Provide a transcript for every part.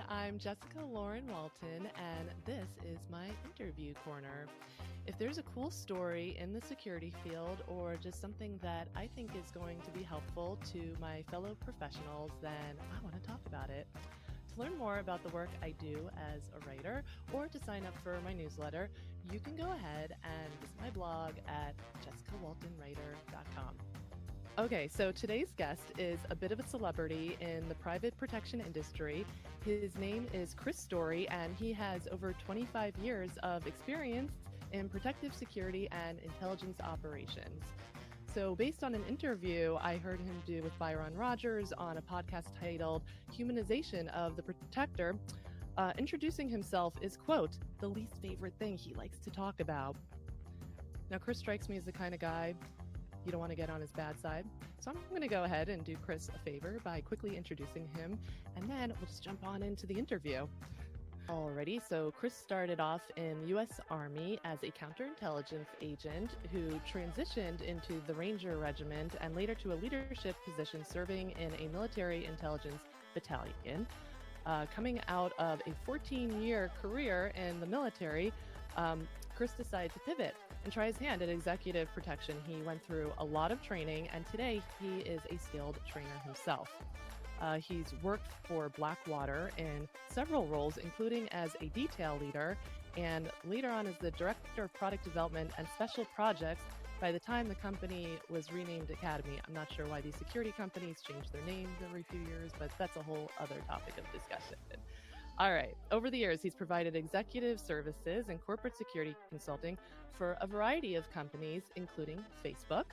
I'm Jessica Lauren Walton, and this is my interview corner. If there's a cool story in the security field or just something that I think is going to be helpful to my fellow professionals, then I want to talk about it. To learn more about the work I do as a writer or to sign up for my newsletter, you can go ahead and visit my blog at jessicawaltonwriter.com. Okay, so today's guest is a bit of a celebrity in the private protection industry. His name is Chris Story, and he has over 25 years of experience in protective security and intelligence operations. So based on an interview I heard him do with Byron Rogers on a podcast titled Humanization of the Protector, introducing himself is, quote, the least favorite thing he likes to talk about. Now, Chris strikes me as the kind of guy you don't want to get on his bad side. So I'm going to go ahead and do Chris a favor by quickly introducing him, and then we'll just jump on into the interview. Alrighty, so Chris started off in the U.S. Army as a counterintelligence agent who transitioned into the Ranger Regiment and later to a leadership position serving in a military intelligence battalion. Coming out of a 14-year career in the military, Chris decided to pivot and try his hand at executive protection. He went through a lot of training, and today he is a skilled trainer himself. He's worked for Blackwater in several roles, including as a detail leader, and later on as the director of product development and special projects by the time the company was renamed Academy. I'm not sure why these security companies change their names every few years, but that's a whole other topic of discussion. All right. Over the years, he's provided executive services and corporate security consulting for a variety of companies, including Facebook.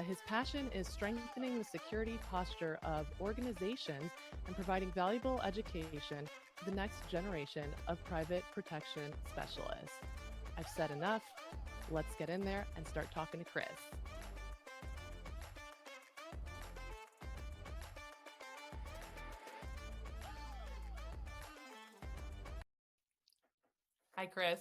His passion is strengthening the security posture of organizations and providing valuable education to the next generation of private protection specialists. I've said enough. Let's get in there and start talking to Chris. Hi, Chris.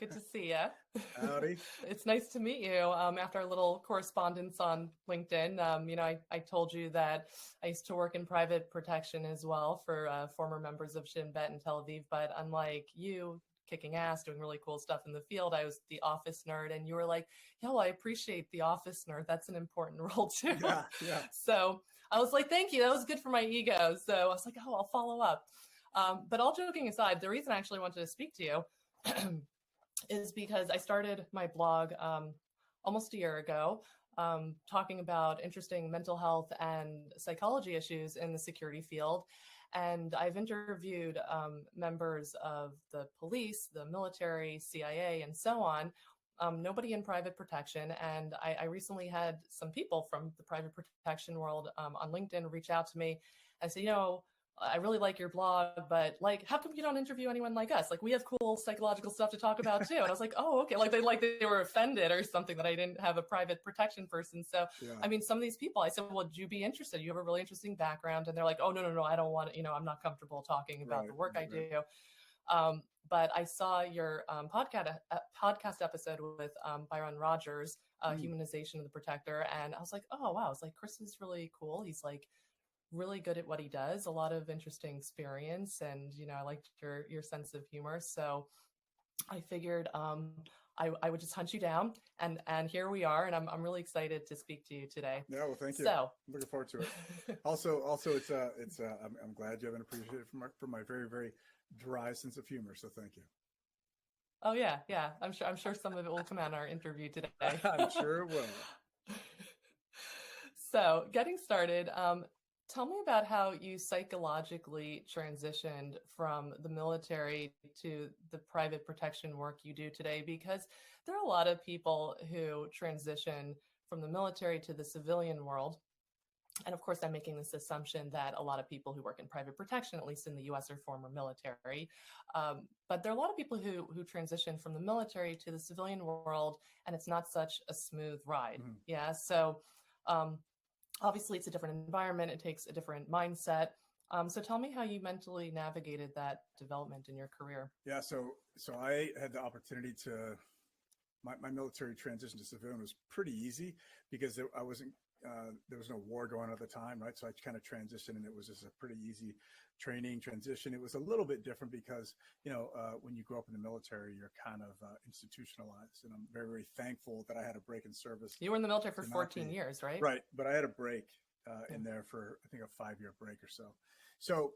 Good to see you. Howdy. It's nice to meet you after our little correspondence on LinkedIn. I told you that I used to work in private protection as well for former members of Shin Bet in Tel Aviv. But unlike you, kicking ass, doing really cool stuff in the field, I was the office nerd. And you were like, yo, I appreciate the office nerd. That's an important role too. Yeah. So I was like, thank you. That was good for my ego. So I was like, oh, I'll follow up. But all joking aside, the reason I actually wanted to speak to you is because I started my blog almost a year ago, talking about interesting mental health and psychology issues in the security field. And I've interviewed members of the police, the military, CIA, and so on, nobody in private protection. And I recently had some people from the private protection world on LinkedIn reach out to me and say, I really like your blog, but how come you don't interview anyone like us? We have cool psychological stuff to talk about too. And I was like, oh, okay. They were offended or something that I didn't have a private protection person. So, yeah. Some of these people, I said, well, would you be interested? You have a really interesting background. And they're like, oh, no, I don't want to, I'm not comfortable talking about the work I do. But I saw your podcast episode with Byron Rogers, Humanization of the Protector. And I was like, oh, wow. It's Chris is really cool. He's really good at what he does, a lot of interesting experience, and I liked your sense of humor, so I figured I would just hunt you down, and here we are, and I'm really excited to speak to you today. Yeah, well, thank you. So I'm looking forward to it. also it's I'm glad you have an appreciation for my very, very dry sense of humor, so thank you. Oh yeah, I'm sure some of it will come out in our interview today. I'm sure it will. So getting started, tell me about how you psychologically transitioned from the military to the private protection work you do today, because there are a lot of people who transition from the military to the civilian world. And of course, I'm making this assumption that a lot of people who work in private protection, at least in the US, are former military. But there are a lot of people who transition from the military to the civilian world, and it's not such a smooth ride. Mm-hmm. Yeah. So, obviously, it's a different environment. It takes a different mindset. So tell me how you mentally navigated that development in your career. Yeah, so I had the opportunity to, my military transition to civilian was pretty easy because I wasn't there was no war going on at the time, right? So I kind of transitioned, and it was just a pretty easy training transition. It was a little bit different because, when you grow up in the military, you're kind of institutionalized, and I'm very, very thankful that I had a break in service. You were in the military for 14 years, right? Right, but I had a break in there for, I think, a 5-year break or so. So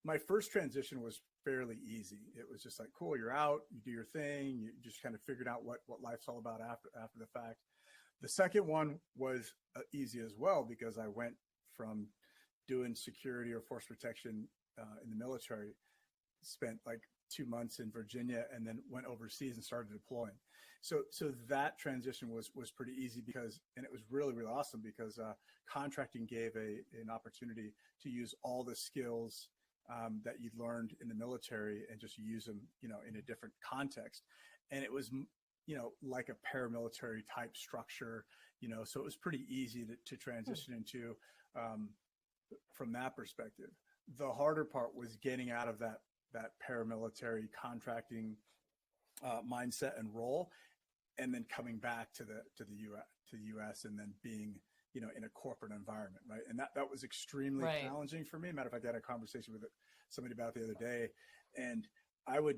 my first transition was fairly easy. It was just like, cool, you're out, you do your thing, you just kind of figured out what life's all about after the fact. The second one was easy as well, because I went from doing security or force protection in the military, spent like 2 months in Virginia, and then went overseas and started deploying. So that transition was pretty easy and it was really, really awesome because contracting gave an opportunity to use all the skills that you'd learned in the military and just use them, in a different context. And it was, like a paramilitary type structure, so it was pretty easy to transition into from that perspective. The harder part was getting out of that paramilitary contracting mindset and role, and then coming back to the U.S. and then being, in a corporate environment, right? And that was extremely challenging for me. Matter of fact, I had a conversation with somebody about it the other day, and I would,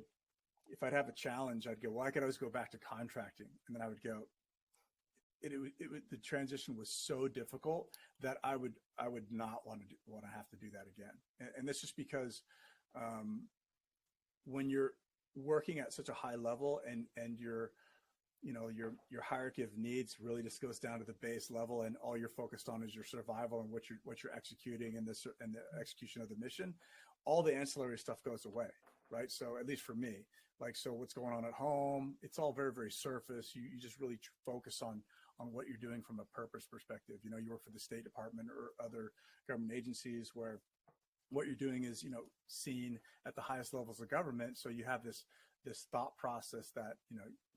if I'd have a challenge, I'd go, well, I could always go back to contracting, and then I would go. The transition was so difficult that I would not want to have to do that again, and that's just because when you're working at such a high level and your hierarchy of needs really just goes down to the base level, and all you're focused on is your survival and what you're executing and the execution of the mission, all the ancillary stuff goes away, right? So at least for me, so what's going on at home, it's all very, very surface. You just really focus on what you're doing from a purpose perspective. You work for the State Department or other government agencies where what you're doing is, seen at the highest levels of government. So you have this thought process that,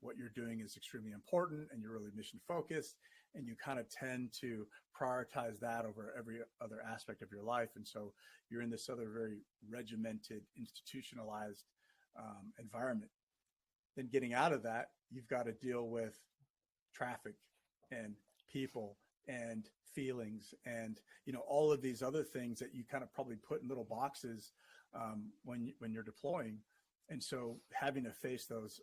what you're doing is extremely important, and you're really mission focused, and you kind of tend to prioritize that over every other aspect of your life. And so you're in this other very regimented, institutionalized environment. Then getting out of that, you've got to deal with traffic and people and feelings and all of these other things that you kind of probably put in little boxes when you're deploying. And so having to face those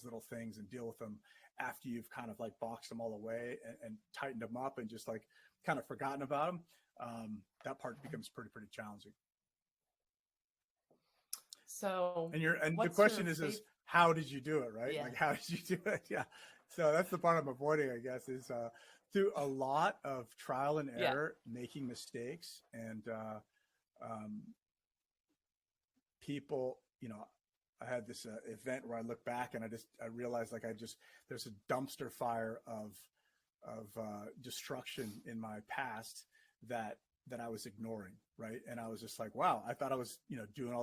little things and deal with them after you've kind of boxed them all away and tightened them up and just kind of forgotten about them, that part becomes pretty challenging. So and the question is how did you do it, right? Yeah. How did you do it? Yeah. So that's the part I'm avoiding, I guess, is through a lot of trial and error, making mistakes, and people, I had this event where I look back and I realized there's a dumpster fire of destruction in my past that I was ignoring, right? And I was just like, wow, I thought I was, doing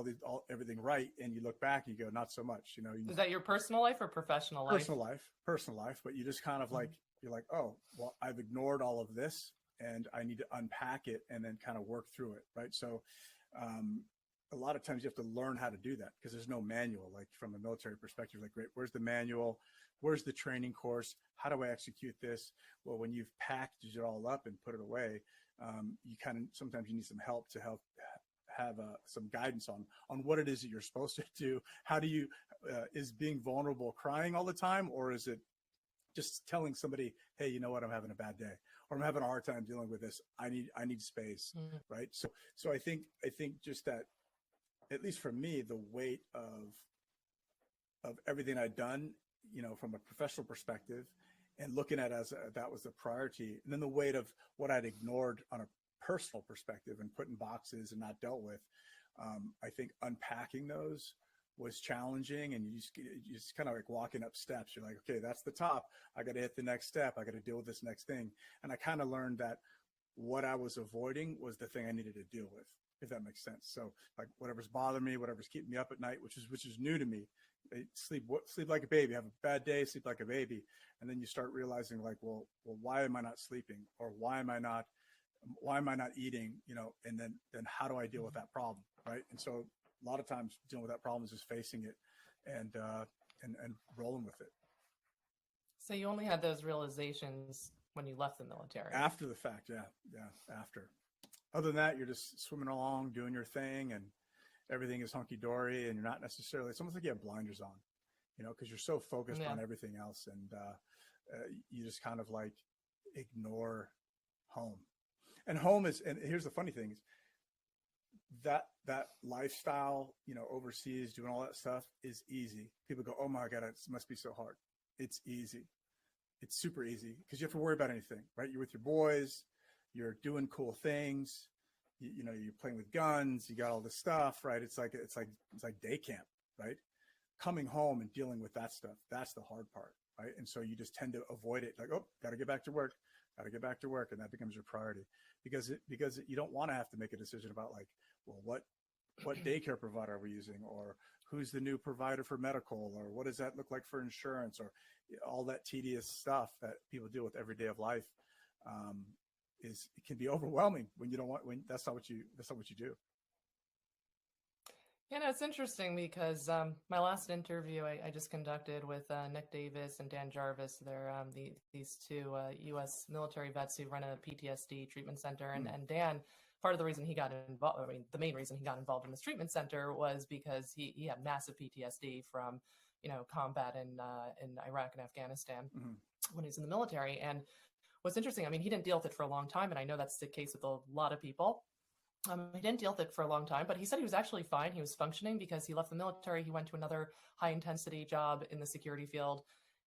everything right. And you look back and you go, not so much, Is that your personal life or professional life? Personal life. But you just kind of you're like, oh, well, I've ignored all of this and I need to unpack it and then kind of work through it, right? So a lot of times you have to learn how to do that because there's no manual, from a military perspective, great, where's the manual? Where's the training course? How do I execute this? Well, when you've packaged it all up and put it away, sometimes you need some help to help have some guidance on what it is that you're supposed to do. How do you, is being vulnerable crying all the time? Or is it just telling somebody, hey, you know what, I'm having a bad day, or I'm having a hard time dealing with this. I need space. Mm-hmm. Right. So I think just that, at least for me, the weight of everything I'd done, from a professional perspective, and looking at it as that was the priority, and then the weight of what I'd ignored on a personal perspective and put in boxes and not dealt with. I think unpacking those was challenging, and you just kind of walking up steps. You're like, okay, that's the top. I got to hit the next step. I got to deal with this next thing. And I kind of learned that what I was avoiding was the thing I needed to deal with, if that makes sense. So whatever's bothering me, whatever's keeping me up at night, which is new to me. Sleep like a baby, have a bad day, sleep like a baby. And then you start realizing well, why am I not sleeping? Or why am I not eating? And then how do I deal with that problem? Right. And so a lot of times dealing with that problem is just facing it and rolling with it. So you only had those realizations when you left the military. After the fact, yeah, after. Other than that, you're just swimming along, doing your thing, and everything is hunky dory, and you're not necessarily. It's almost like you have blinders on, because you're so focused on everything else, and you just kind of like ignore home. And home is, and here's the funny thing: is that lifestyle, overseas doing all that stuff is easy. People go, "Oh my God, it must be so hard." It's easy. It's super easy because you have to worry about anything, right? You're with your boys, you're doing cool things, you're playing with guns, you got all this stuff, right? It's like day camp, right? Coming home and dealing with that stuff, that's the hard part, right? And so you just tend to avoid it, like, oh, got to get back to work, and that becomes your priority because you don't want to have to make a decision about like, well, what daycare provider are we using, or who's the new provider for medical, or what does that look like for insurance, or all that tedious stuff that people deal with every day of life. It can be overwhelming when that's not what you do. It's interesting because my last interview I just conducted with Nick Davis and Dan Jarvis. They're these two U.S. military vets who run a PTSD treatment center, and Dan, part of the reason he got involved, the main reason he got involved in this treatment center was because he had massive PTSD from, combat in Iraq and Afghanistan when he was in the military. And what's interesting, he didn't deal with it for a long time, and I know that's the case with a lot of people. He didn't deal with it for a long time, but he said he was actually fine. He was functioning because he left the military. He went to another high intensity job in the security field.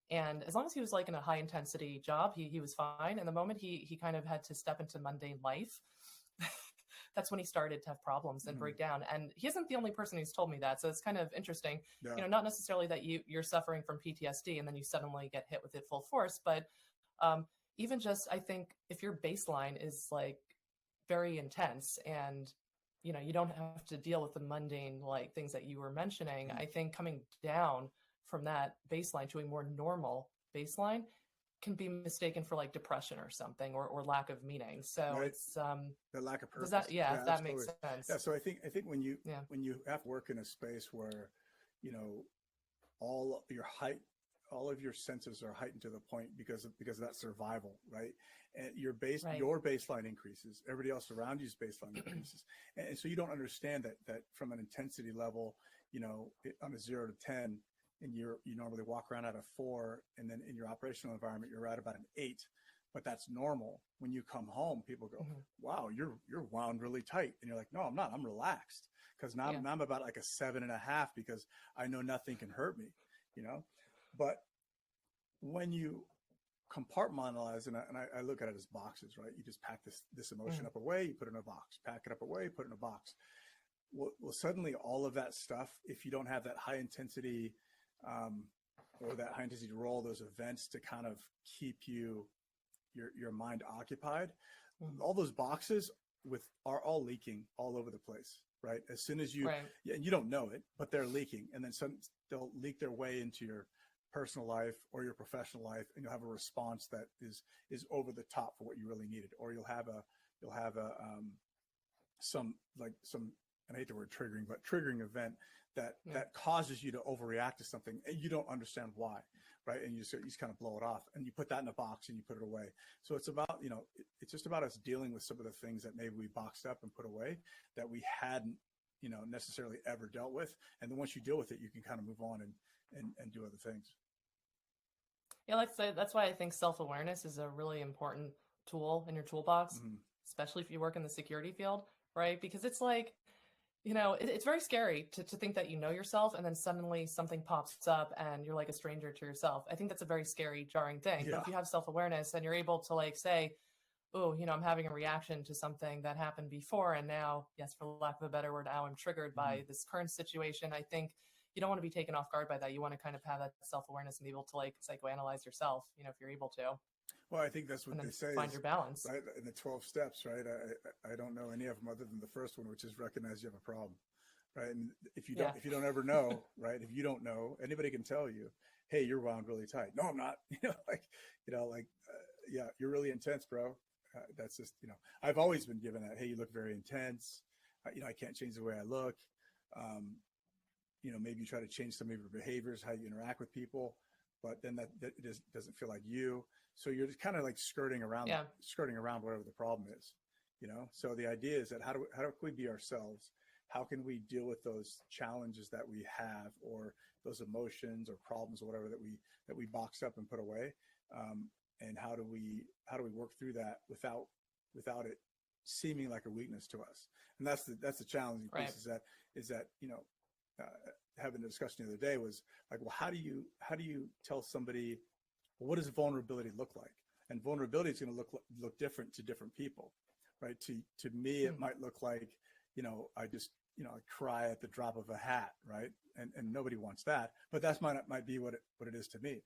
And as long as he was like in a high intensity job, he was fine. And the moment he kind of had to step into mundane life, that's when he started to have problems and break down. And he isn't the only person who's told me that. So it's kind of interesting, not necessarily that you're suffering from PTSD and then you suddenly get hit with it full force, but even just, I think if your baseline is like very intense and, you don't have to deal with the mundane, like things that you were mentioning, I think coming down from that baseline to a more normal baseline can be mistaken for like depression or something, or lack of meaning. So it's the lack of purpose. If that makes sense. Yeah. So I think when you have to work in a space where, all of your senses are heightened to the point because of that survival, right? And your baseline increases. Everybody else around you's baseline increases, and so you don't understand that from an intensity level, on a 0 to 10. And you normally walk around at a 4, and then in your operational environment, you're at about an 8, but that's normal. When you come home, people go, wow, you're wound really tight. And you're like, no, I'm not, I'm relaxed. Cause now I'm about like a 7.5 because I know nothing can hurt me, but when you compartmentalize, and I look at it as boxes, right? You just pack this emotion up away, you put it in a box, pack it up away, put it in a box. Well, suddenly all of that stuff, if you don't have that high intensity, or that high intensity role, those events to kind of keep your mind occupied, all those boxes are all leaking all over the place, right? As soon as you don't know it, but they're leaking, and then they'll leak their way into your personal life or your professional life, and you'll have a response that is over the top for what you really needed, or you'll have some and I hate the word triggering, but triggering event that causes you to overreact to something and you don't understand why, right? And you just kind of blow it off, and you put that in a box and you put it away. So it's about, it's just about us dealing with some of the things that maybe we boxed up and put away that we hadn't, necessarily ever dealt with. And then once you deal with it, you can kind of move on and do other things. Yeah, that's why I think self-awareness is a really important tool in your toolbox, especially if you work in the security field, right? Because it's like, it's very scary to think that you know yourself and then suddenly something pops up and you're like a stranger to yourself. I think that's a very scary, jarring thing. But if you have self-awareness and you're able to like say, oh, I'm having a reaction to something that happened before, and now, yes, for lack of a better word, now I'm triggered by this current situation. I think you don't want to be taken off guard by that. You want to kind of have that self-awareness and be able to like psychoanalyze yourself, if you're able to. Well, I think that's what they say. Find your balance. Right? In the 12 steps, right? I don't know any of them other than the first one, which is recognize you have a problem, right? And if you don't ever know, right? If you don't know, anybody can tell you, hey, you're wound really tight. No, I'm not. Yeah, you're really intense, bro. That's just, I've always been given that. Hey, you look very intense. I can't change the way I look. Maybe you try to change some of your behaviors, how you interact with people. but then that doesn't feel like you. So you're just kind of like skirting around whatever the problem is, So the idea is that how can we be ourselves? How can we deal with those challenges that we have, or those emotions or problems or whatever that we box up and put away? And how do we work through that without it seeming like a weakness to us? And that's the challenging piece, is that having a discussion the other day was like, well, how do you tell somebody, well, what does vulnerability look like? And vulnerability is going to look different to different people, right? To me, it might look like, I just, I cry at the drop of a hat, right? And nobody wants that, but that's might be what it is to me.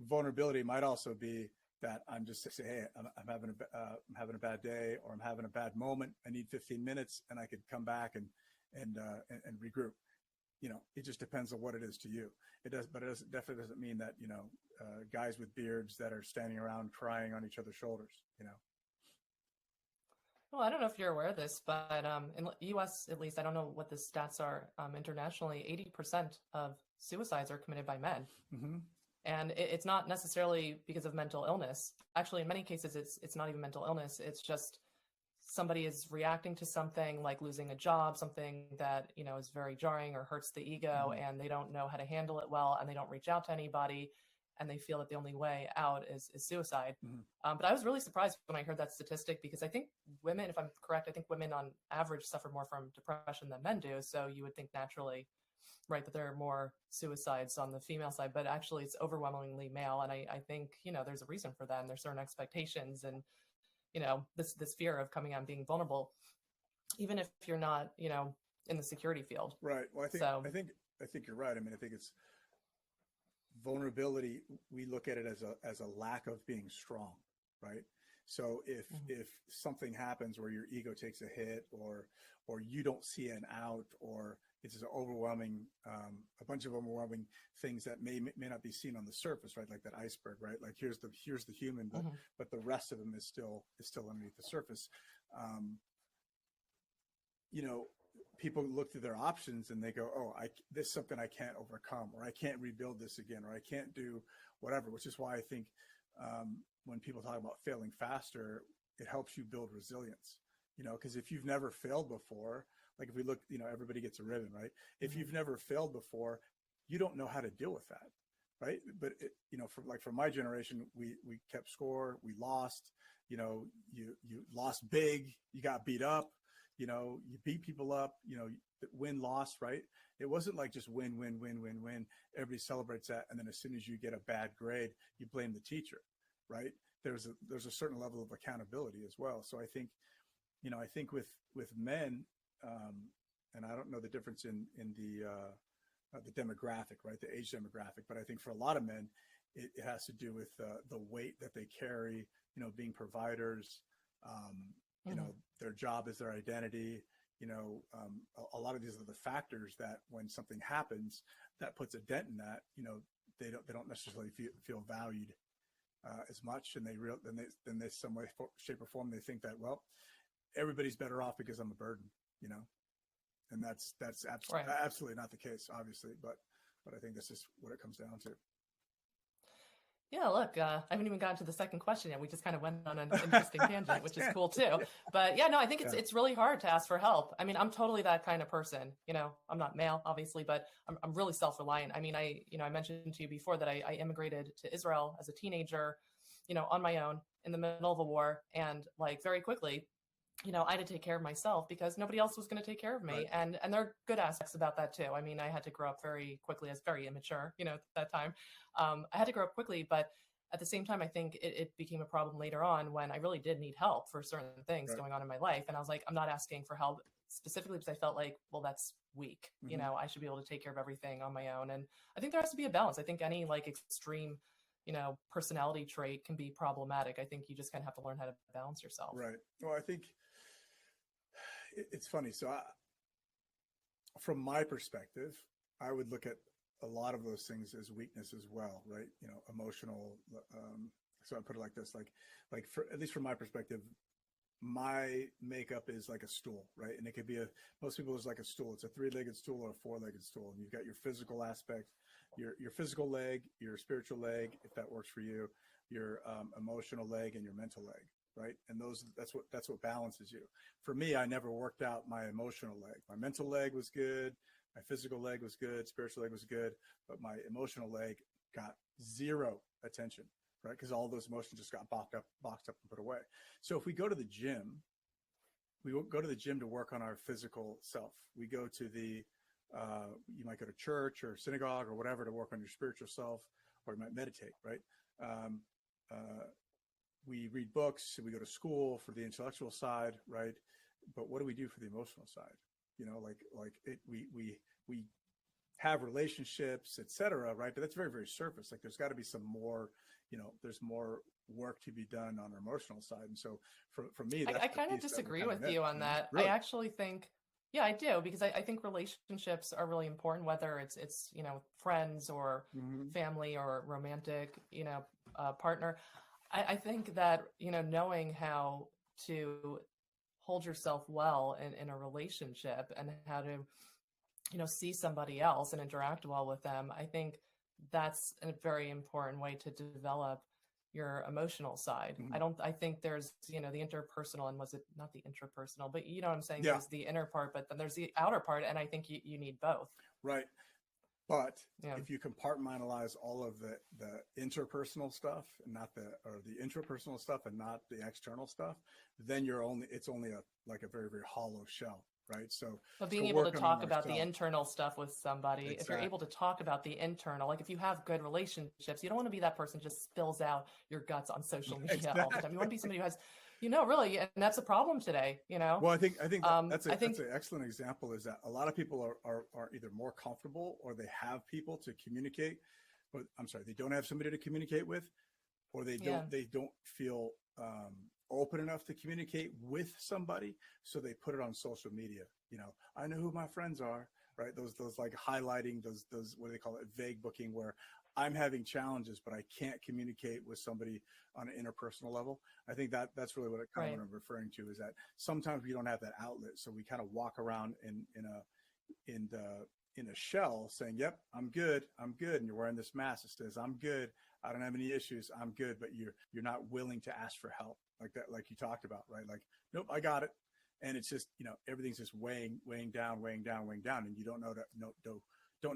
Vulnerability might also be that I'm just saying, hey, I'm having a bad day, or I'm having a bad moment. I need 15 minutes, and I could come back and regroup. It just depends on what it is to you. It definitely doesn't mean that, guys with beards that are standing around crying on each other's shoulders, Well, I don't know if you're aware of this, but in the U.S., at least, I don't know what the stats are internationally, 80% of suicides are committed by men. Mm-hmm. And it's not necessarily because of mental illness. Actually, in many cases, it's not even mental illness. It's just somebody is reacting to something like losing a job, something that, is very jarring or hurts the ego, and they don't know how to handle it well, and they don't reach out to anybody, and they feel that the only way out is suicide. But I was really surprised when I heard that statistic, because I think women, if I'm correct, I think women on average suffer more from depression than men do. So you would think naturally, right, that there are more suicides on the female side, but actually it's overwhelmingly male. And I think, there's a reason for that. And there's certain expectations and, this fear of coming out and being vulnerable, even if you're not, in the security field. Right. Well, I think you're right. I mean, I think it's vulnerability. We look at it as a lack of being strong, right? So if something happens where your ego takes a hit, or you don't see an out, or it's an overwhelming, a bunch of overwhelming things that may not be seen on the surface, right? Like that iceberg, right? Like here's the human, but the rest of them is still underneath the surface. People look through their options and they go, oh, this is something I can't overcome, or I can't rebuild this again, or I can't do whatever, which is why I think when people talk about failing faster, it helps you build resilience, because if you've never failed before, like if we look, everybody gets a ribbon, right? If you've never failed before, you don't know how to deal with that, right? But, for my generation, we kept score, we lost, you lost big, you got beat up, you beat people up, win, loss, right? It wasn't like just win. Everybody celebrates that. And then as soon as you get a bad grade, you blame the teacher, right? There's a certain level of accountability as well. So I think, I think with men, and I don't know the difference in the demographic, right? The age demographic, but I think for a lot of men, it has to do with the weight that they carry, being providers, their job is their identity. A lot of these are the factors that when something happens that puts a dent in that, they don't necessarily feel valued as much, and then some way, shape, or form, they think that, well, everybody's better off because I'm a burden, and that's absolutely not the case, obviously, but I think that's just what it comes down to. Yeah, look, I haven't even gotten to the second question yet. We just kind of went on an interesting tangent, which is cool too. Yeah. But yeah, no, I think it's really hard to ask for help. I mean, I'm totally that kind of person. I'm not male, obviously, but I'm really self-reliant. I mean, I mentioned to you before that I immigrated to Israel as a teenager, on my own in the middle of a war, and like very quickly, I had to take care of myself because nobody else was going to take care of me. Right. And there are good aspects about that too. I mean, I had to grow up very quickly. I was very immature, at that time. I had to grow up quickly, but at the same time, I think it became a problem later on when I really did need help for certain things going on in my life. And I was like, I'm not asking for help specifically because I felt like, well, that's weak. I should be able to take care of everything on my own. And I think there has to be a balance. I think any like extreme, personality trait can be problematic. I think you just kind of have to learn how to balance yourself. Right. Well, I think it's funny. So from my perspective, I would look at a lot of those things as weakness as well, right? Emotional. So I put it like this, like at least from my perspective, my makeup is like a stool, right? And it could be most people is like a stool. It's a 3-legged stool or a 4-legged stool. And you've got your physical aspect, your physical leg, your spiritual leg, if that works for you, your emotional leg, and your mental leg, right? And that's what balances you. For me, I never worked out my emotional leg. My mental leg was good. My physical leg was good. Spiritual leg was good. But my emotional leg got zero attention, right? Because all those emotions just got boxed up and put away. So if we go to the gym, we won't go to the gym to work on our physical self. We go to you might go to church or synagogue or whatever to work on your spiritual self, or you might meditate, right? We read books, we go to school for the intellectual side, right? But what do we do for the emotional side? We have relationships, etc., right? But that's very, very surface. Like there's got to be some more, there's more work to be done on our emotional side. And so for me, I kind of disagree with you on that. Really? I actually think, yeah, I do, because I think relationships are really important, whether it's friends or family or romantic, partner. I think that, knowing how to hold yourself well in a relationship and how to, see somebody else and interact well with them, I think that's a very important way to develop your emotional side. I think there's, the interpersonal, and was it not the intrapersonal, but you know what I'm saying? Yeah. There's the inner part, but then there's the outer part. And I think you need both. Right. But if you compartmentalize all of the interpersonal stuff and the intrapersonal stuff and not the external stuff, then it's only a very, very hollow shell. Right. So but being able to talk about the internal stuff with somebody, exactly. If you're able to talk about the internal, like if you have good relationships, you don't want to be that person who just spills out your guts on social media all the time. You want to be somebody who has, really, and that's a problem today, Well, I think that's an excellent example, is that a lot of people are either more comfortable or they have people to communicate, but they don't have somebody to communicate with, or they don't feel open enough to communicate with somebody, so they put it on social media. I know who my friends are, right? Those like highlighting those what do they call it, vague booking, where I'm having challenges but I can't communicate with somebody on an interpersonal level. I think that's really what what I'm referring to, is that sometimes we don't have that outlet, so we kind of walk around in a shell saying, yep, I'm good, and you're wearing this mask that says I'm good, I don't have any issues, I'm good, but you're not willing to ask for help, like that, like you talked about, right? Like, nope, I got it. And it's just, everything's just weighing down, and you don't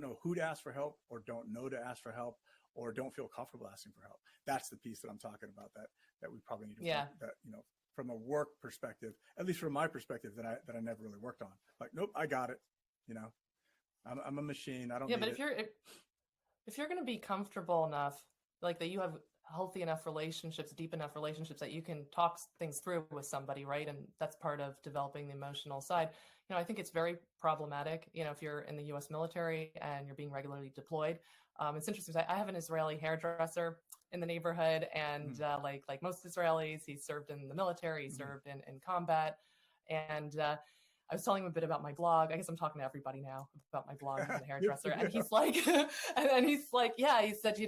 know who to ask for help, or don't know to ask for help, or don't feel comfortable asking for help. That's the piece that I'm talking about, that we probably need to work, that, from a work perspective, at least from my perspective, that I never really worked on. Like, nope, I got it. I'm a machine. I don't. Yeah, but if you're going to be comfortable enough, like that you have healthy enough relationships, deep enough relationships that you can talk things through with somebody, right? And that's part of developing the emotional side. I think it's very problematic, if you're in the U.S. military and you're being regularly deployed. It's interesting. I have an Israeli hairdresser in the neighborhood, and like most Israelis, he served in the military, he served in combat, and I was telling him a bit about my blog. I guess I'm talking to everybody now about my blog and the hairdresser. And he's like, yeah, he said,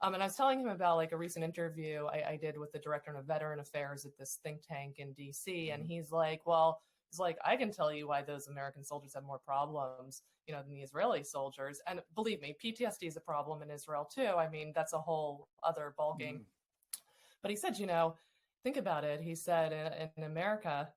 and I was telling him about like a recent interview I did with the director of Veteran Affairs at this think tank in DC. And he's like, I can tell you why those American soldiers have more problems, than the Israeli soldiers. And believe me, PTSD is a problem in Israel too. I mean, that's a whole other ballgame. But he said, think about it. He said in America,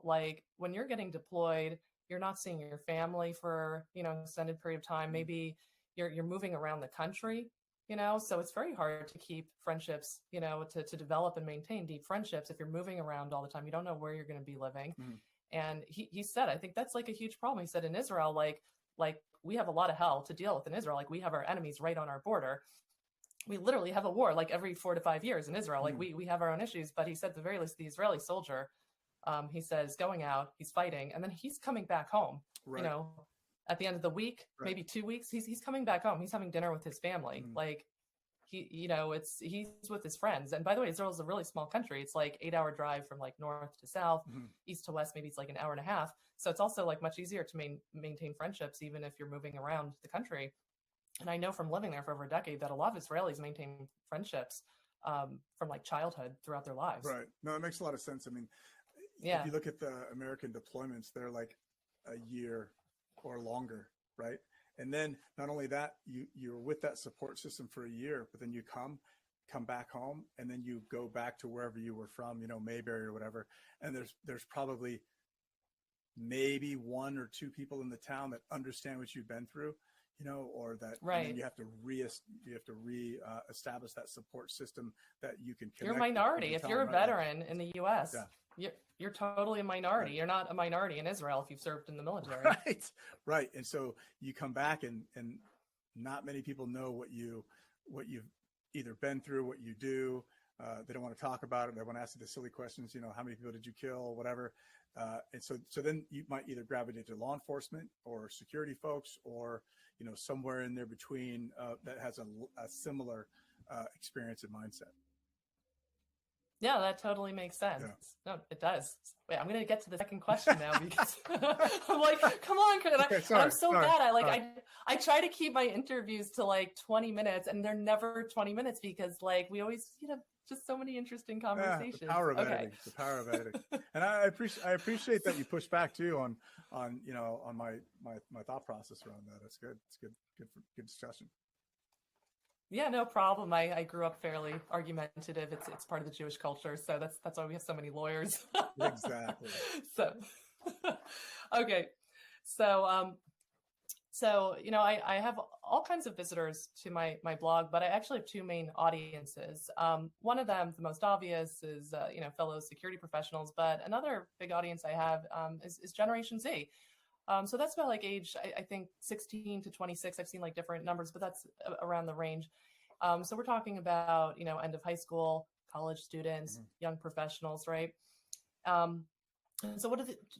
like when you're getting deployed, you're not seeing your family for, an extended period of time. Maybe you're moving around the country, so it's very hard to keep friendships, to develop and maintain deep friendships. If you're moving around all the time, you don't know where you're going to be living. And he said, I think that's like a huge problem. He said in Israel, like we have a lot of hell to deal with in Israel. Like we have our enemies right on our border. We literally have a war like every 4 to 5 years in Israel. Like we have our own issues, but he said at the very least, the Israeli soldier, he says going out, he's fighting, and then he's coming back home, at the end of the week, maybe 2 weeks, he's coming back home. He's having dinner with his family. Like he's with his friends. And by the way, Israel is a really small country. It's like 8-hour drive from like north to south, east to west. Maybe it's like an hour and a half. So it's also like much easier to maintain friendships, even if you're moving around the country. And I know from living there for over a decade that a lot of Israelis maintain friendships from like childhood throughout their lives. Right. No, it makes a lot of sense. I mean, Yeah. if you look at the American deployments, they're like a year or longer, right? And then not only that, you're with that support system for a year, but then you come back home, and then you go back to wherever you were from, Mayberry or whatever. And there's probably maybe one or two people in the town that understand what you've been through, or that right. And then you have to establish that support system that you can connect. You're a minority. If you're a veteran in the U.S., you're totally a minority. Right. You're not a minority in Israel if you've served in the military. Right. And so you come back, and not many people know what you've either been through, what you do. They don't want to talk about it. They want to ask you the silly questions, how many people did you kill, whatever. And so then you might either gravitate to law enforcement or security folks, or, somewhere in there between that has a similar experience and mindset. Yeah, that totally makes sense. Yeah. No, it does. Wait, I'm going to get to the second question now because I'm like, come on, I'm so bad. I try to keep my interviews to like 20 minutes, and they're never 20 minutes because like we always, just so many interesting conversations. The power of editing. The power of editing. And I appreciate that you push back too on my thought process around that. It's good. It's good discussion. Yeah, no problem. I grew up fairly argumentative. It's part of the Jewish culture, so that's why we have so many lawyers. Exactly. So, okay, so I have all kinds of visitors to my blog, but I actually have two main audiences. One of them, the most obvious, is fellow security professionals, but another big audience I have is Generation Z. So that's about like age, I think 16 to 26. I've seen like different numbers, but that's around the range. So we're talking about, end of high school, college students, young professionals, right? And so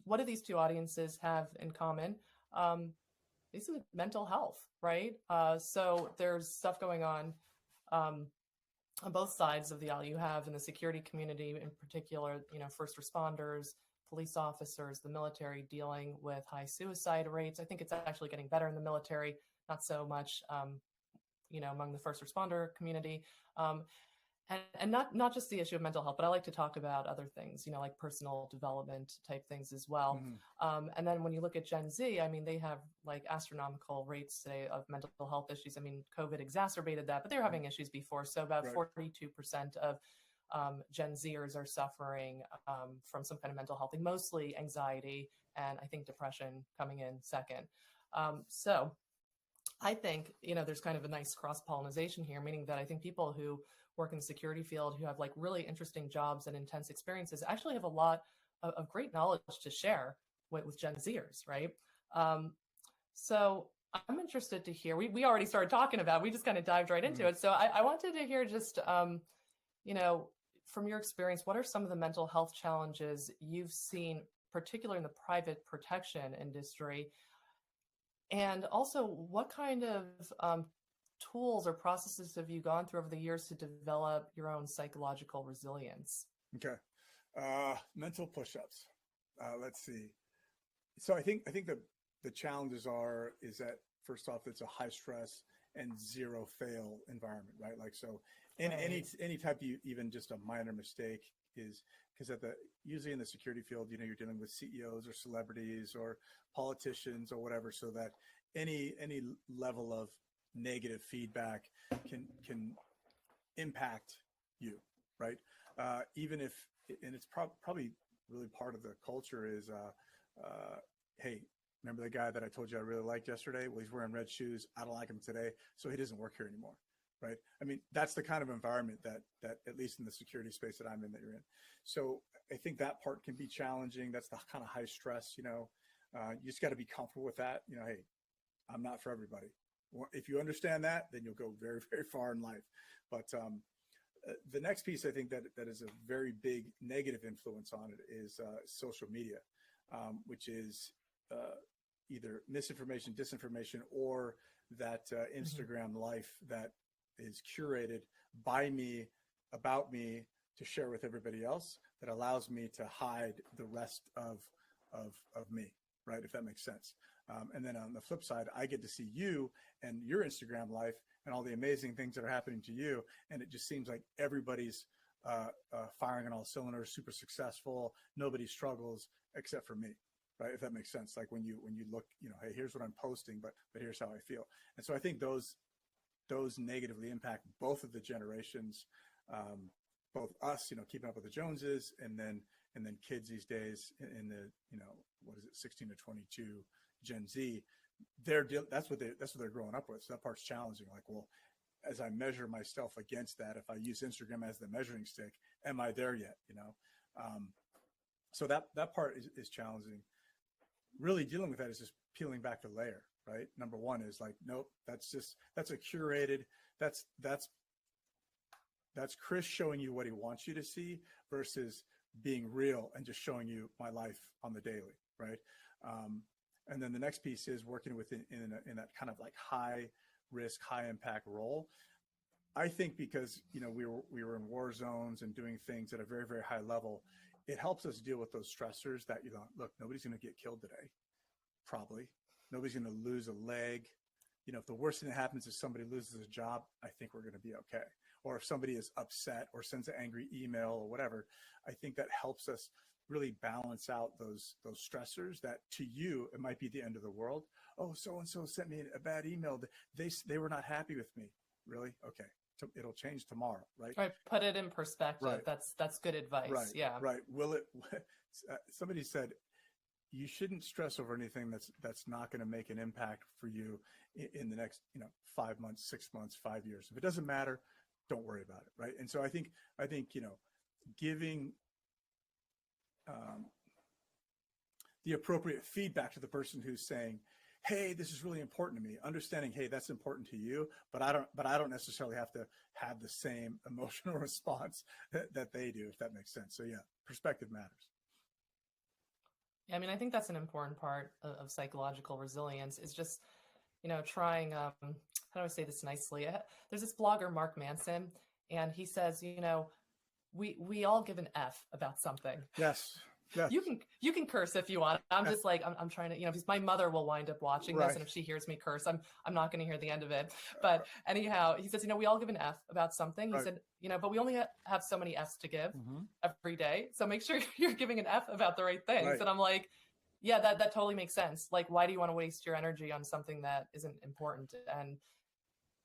what do these two audiences have in common? Basically mental health, right? So there's stuff going on both sides of the aisle. You have in the security community, in particular, first responders, police officers, the military dealing with high suicide rates. I think it's actually getting better in the military, not so much, among the first responder community. And not just the issue of mental health, but I like to talk about other things, like personal development type things as well. And then when you look at Gen Z, I mean, they have like astronomical rates today of mental health issues. I mean, COVID exacerbated that, but they were having issues before. So about 42% of Gen Zers are suffering from some kind of mental health, mostly anxiety, and I think depression coming in second. So I think, there's kind of a nice cross-pollination here, meaning that I think people who work in the security field, who have like really interesting jobs and intense experiences, actually have a lot of great knowledge to share with Gen Zers, right? So I'm interested to hear, we already started talking about, we just kind of dived right into it. So I wanted to hear just, from your experience, what are some of the mental health challenges you've seen, particularly in the private protection industry? And also, what kind of tools or processes have you gone through over the years to develop your own psychological resilience? Okay. Mental push-ups. Let's see. So I think the challenges is that first off, it's a high stress and zero fail environment, right? Like, so in any type of, even just a minor mistake is, because usually in the security field, you're dealing with CEOs or celebrities or politicians or whatever, so that any level of negative feedback can impact you, right? Even if, and it's probably really part of the culture is, hey, remember the guy that I told you I really liked yesterday? Well, he's wearing red shoes. I don't like him today, so he doesn't work here anymore, right? I mean, that's the kind of environment that at least in the security space that I'm in, that you're in. So I think that part can be challenging. That's the kind of high stress, you just got to be comfortable with that. Hey, I'm not for everybody. If you understand that, then you'll go very, very far in life. But the next piece, I think that is a very big negative influence on it is social media, which is either misinformation, disinformation, or that Instagram life that is curated by me, about me, to share with everybody else, that allows me to hide the rest of me, right? If that makes sense. And then on the flip side, I get to see you and your Instagram life and all the amazing things that are happening to you. And it just seems like everybody's firing on all cylinders, super successful. Nobody struggles except for me, right? If that makes sense. Like when you look, hey, here's what I'm posting, but here's how I feel. And so I think those negatively impact both of the generations, both us, keeping up with the Joneses, and then kids these days in the, what is it, 16 to 22 Gen Z. That's what they're growing up with. So that part's challenging. Like, well, as I measure myself against that, if I use Instagram as the measuring stick, am I there yet? So that part is challenging. Really dealing with that is just peeling back the layer, right? Number one is like, nope, that's a curated, that's Chris showing you what he wants you to see versus being real and just showing you my life on the daily, right? And then the next piece is working within in that kind of like high risk, high impact role. I think because we were in war zones and doing things at a very, very high level, it helps us deal with those stressors that look, nobody's going to get killed today, probably. Nobody's going to lose a leg. If the worst thing that happens is somebody loses a job, I think we're going to be okay. Or if somebody is upset or sends an angry email or whatever, I think that helps us really balance out those stressors that to you, it might be the end of the world. Oh, so-and-so sent me a bad email. They were not happy with me. Really? Okay. It'll change tomorrow, right? Right. Put it in perspective. Right. That's good advice. Right. Yeah. Right. Somebody said, you shouldn't stress over anything that's not going to make an impact for you in the next, 5 months, 6 months, 5 years. If it doesn't matter, don't worry about it. Right. And so I think, giving the appropriate feedback to the person who's saying, hey, this is really important to me, understanding, hey, that's important to you, but I don't necessarily have to have the same emotional response that they do, if that makes sense. So yeah, perspective matters. Yeah, I mean, I think that's an important part of psychological resilience is just, trying, how do I say this nicely? There's this blogger, Mark Manson, and he says, we all give an F about something. Yes. Yes. You can curse if you want. I'm just like, I'm trying to, because my mother will wind up watching this. And if she hears me curse, I'm not going to hear the end of it. But anyhow, he says, we all give an F about something. He said, but we only have so many Fs to give every day. So make sure you're giving an F about the right things. Right. And I'm like, yeah, that totally makes sense. Like, why do you want to waste your energy on something that isn't important? And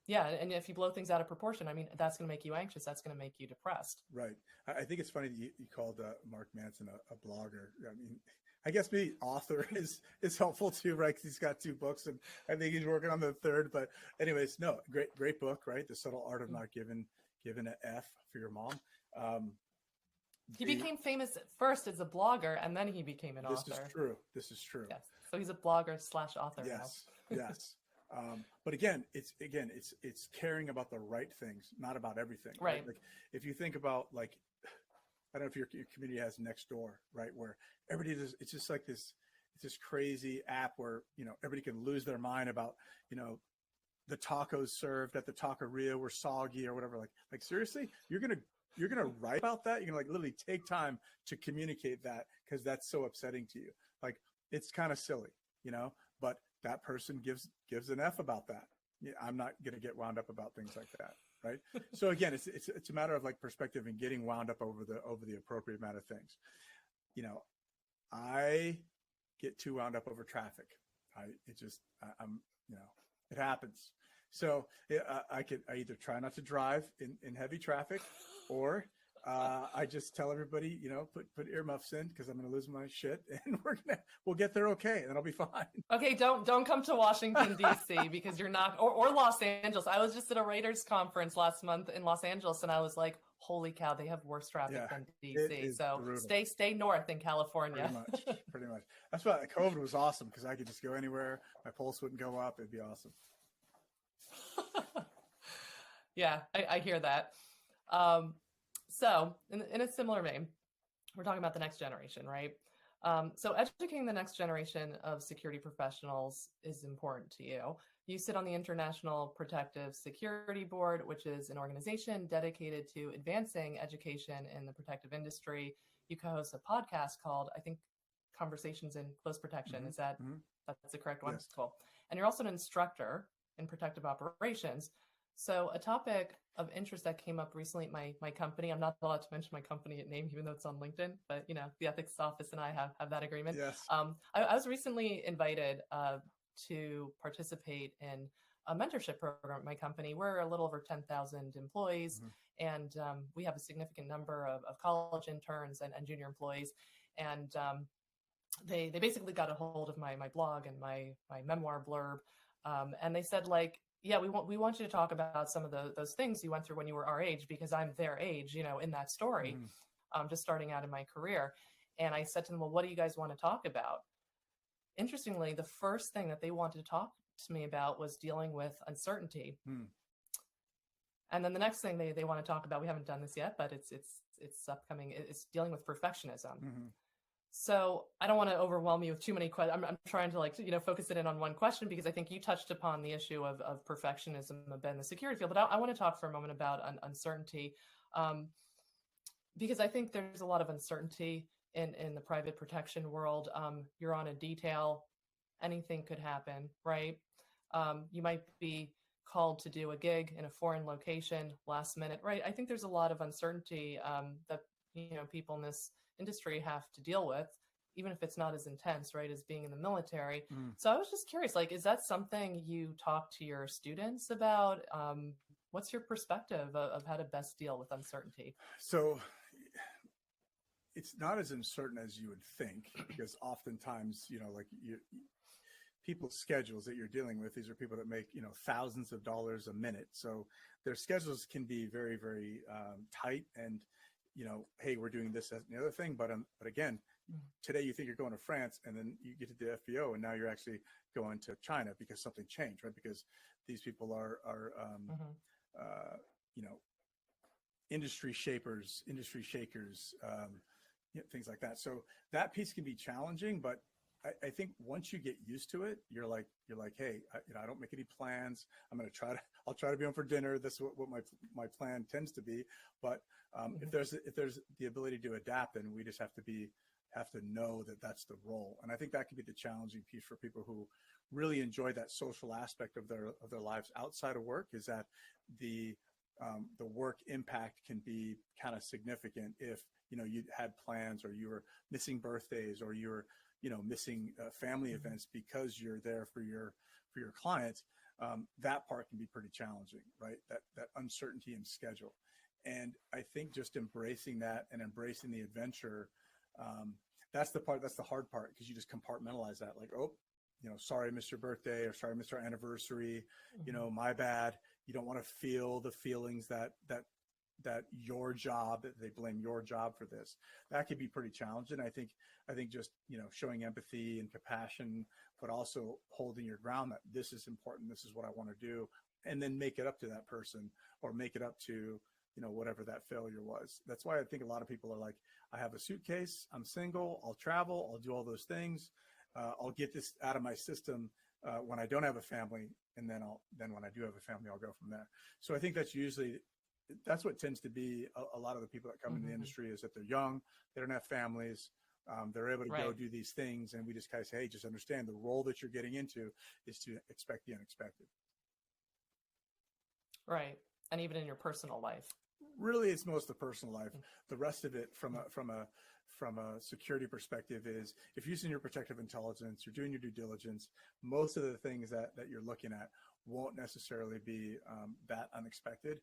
yeah, and if you blow things out of proportion, I mean, that's going to make you anxious. That's going to make you depressed. Right. I think it's funny that you called Mark Manson a blogger. I mean, I guess maybe author is helpful too, right? Because he's got 2 books, and I think he's working on the 3rd. But anyways, no, great book, right? The Subtle Art of Not Giving an F for Your Mom. He became famous first as a blogger, and then he became an author. This is true. Yes. So he's a blogger / author yes. now. Yes. But again, it's caring about the right things, not about everything. Right. Like if you think about, like, I don't know if your community has Nextdoor, right? Where everybody does, it's just like this crazy app where, everybody can lose their mind about, the tacos served at the taqueria were soggy or whatever. Like seriously, you're going to write about that. You're going to literally take time to communicate that because that's so upsetting to you. Like, it's kind of silly, but that person gives an F about that. Yeah, I'm not going to get wound up about things like that. Right. So again, it's a matter of like perspective and getting wound up over the appropriate amount of things. I get too wound up over traffic. It happens. So I either try not to drive in heavy traffic, or I just tell everybody, put earmuffs in because I'm going to lose my shit, and we'll get there okay, and then I'll be fine. Okay, don't come to Washington D.C. because you're not, or Los Angeles. I was just at a writers conference last month in Los Angeles, and I was like, holy cow, they have worse traffic than D.C. So brutal. Stay north in California. Pretty much. That's why COVID was awesome because I could just go anywhere. My pulse wouldn't go up. It'd be awesome. Yeah, I hear that. So in a similar vein, we're talking about the next generation, right? So educating the next generation of security professionals is important to you. You sit on the International Protective Security Board, which is an organization dedicated to advancing education in the protective industry. You co-host a podcast called, I think, conversations in close protection. Mm-hmm. Is that Mm-hmm. that's the correct one? Yes. Cool. And you're also an instructor in protective operations. So a topic of interest that came up recently at my company, I'm not allowed to mention my company name, even though it's on LinkedIn, but the ethics office and I have that agreement. Yes. I was recently invited to participate in a mentorship program at my company. We're a little over 10,000 employees, mm-hmm. and we have a significant number of college interns and junior employees. And they basically got a hold of my blog and my memoir blurb, and they said, like, yeah, we want you to talk about some of those things you went through when you were our age, because I'm their age, in that story, just starting out in my career. And I said to them, well, what do you guys want to talk about? Interestingly, the first thing that they wanted to talk to me about was dealing with uncertainty. And then the next thing they want to talk about, we haven't done this yet, but it's upcoming, it's dealing with perfectionism. So I don't want to overwhelm you with too many questions. I'm trying to focus it in on one question, because I think you touched upon the issue of perfectionism a bit in the security field. But I want to talk for a moment about uncertainty, because I think there's a lot of uncertainty in the private protection world. You're on a detail, anything could happen, right? You might be called to do a gig in a foreign location last minute, right? I think there's a lot of uncertainty that people in this industry have to deal with, even if it's not as intense, right, as being in the military. So I was just curious, like, is that something you talk to your students about? What's your perspective of how to best deal with uncertainty? So it's not as uncertain as you would think, because oftentimes, people's schedules that you're dealing with, these are people that make, thousands of dollars a minute. So their schedules can be very, very tight, and hey, we're doing this, that, and the other thing. But again, today you think you're going to France, and then you get to the FBO, and now you're actually going to China because something changed, right? Because these people are industry shapers, industry shakers, things like that. So that piece can be challenging, but I think once you get used to it, you're like, hey, I don't make any plans. I'll try to be home for dinner. That's what my plan tends to be. But if there's the ability to adapt, then we just have to know that that's the role. And I think that can be the challenging piece for people who really enjoy that social aspect of their lives outside of work, is that the work impact can be kind of significant if you had plans, or you were missing birthdays, or you were missing family events because you're there for your clients. That part can be pretty challenging, right? That uncertainty in schedule. And I think just embracing that and embracing the adventure, that's the hard part, because you just compartmentalize that, like, oh, sorry, I missed your birthday, or sorry, I missed our anniversary, my bad. You don't want to feel the feelings that your job, that they blame your job for this. That could be pretty challenging. I think just, showing empathy and compassion, but also holding your ground, that this is important, this is what I want to do, and then make it up to that person, or make it up to, whatever that failure was. That's why I think a lot of people are like, I have a suitcase, I'm single, I'll travel, I'll do all those things. I'll get this out of my system when I don't have a family. And then when I do have a family, I'll go from there. So I think that's what tends to be a lot of the people that come into the industry, is that they're young, they don't have families, they're able to go do these things. And we just kind of say, hey, just understand the role that you're getting into is to expect the unexpected. Right. And even in your personal life. Really, it's most of the personal life. The rest of it, from a security perspective, is if you're using your protective intelligence, you're doing your due diligence, most of the things that you're looking at won't necessarily be that unexpected,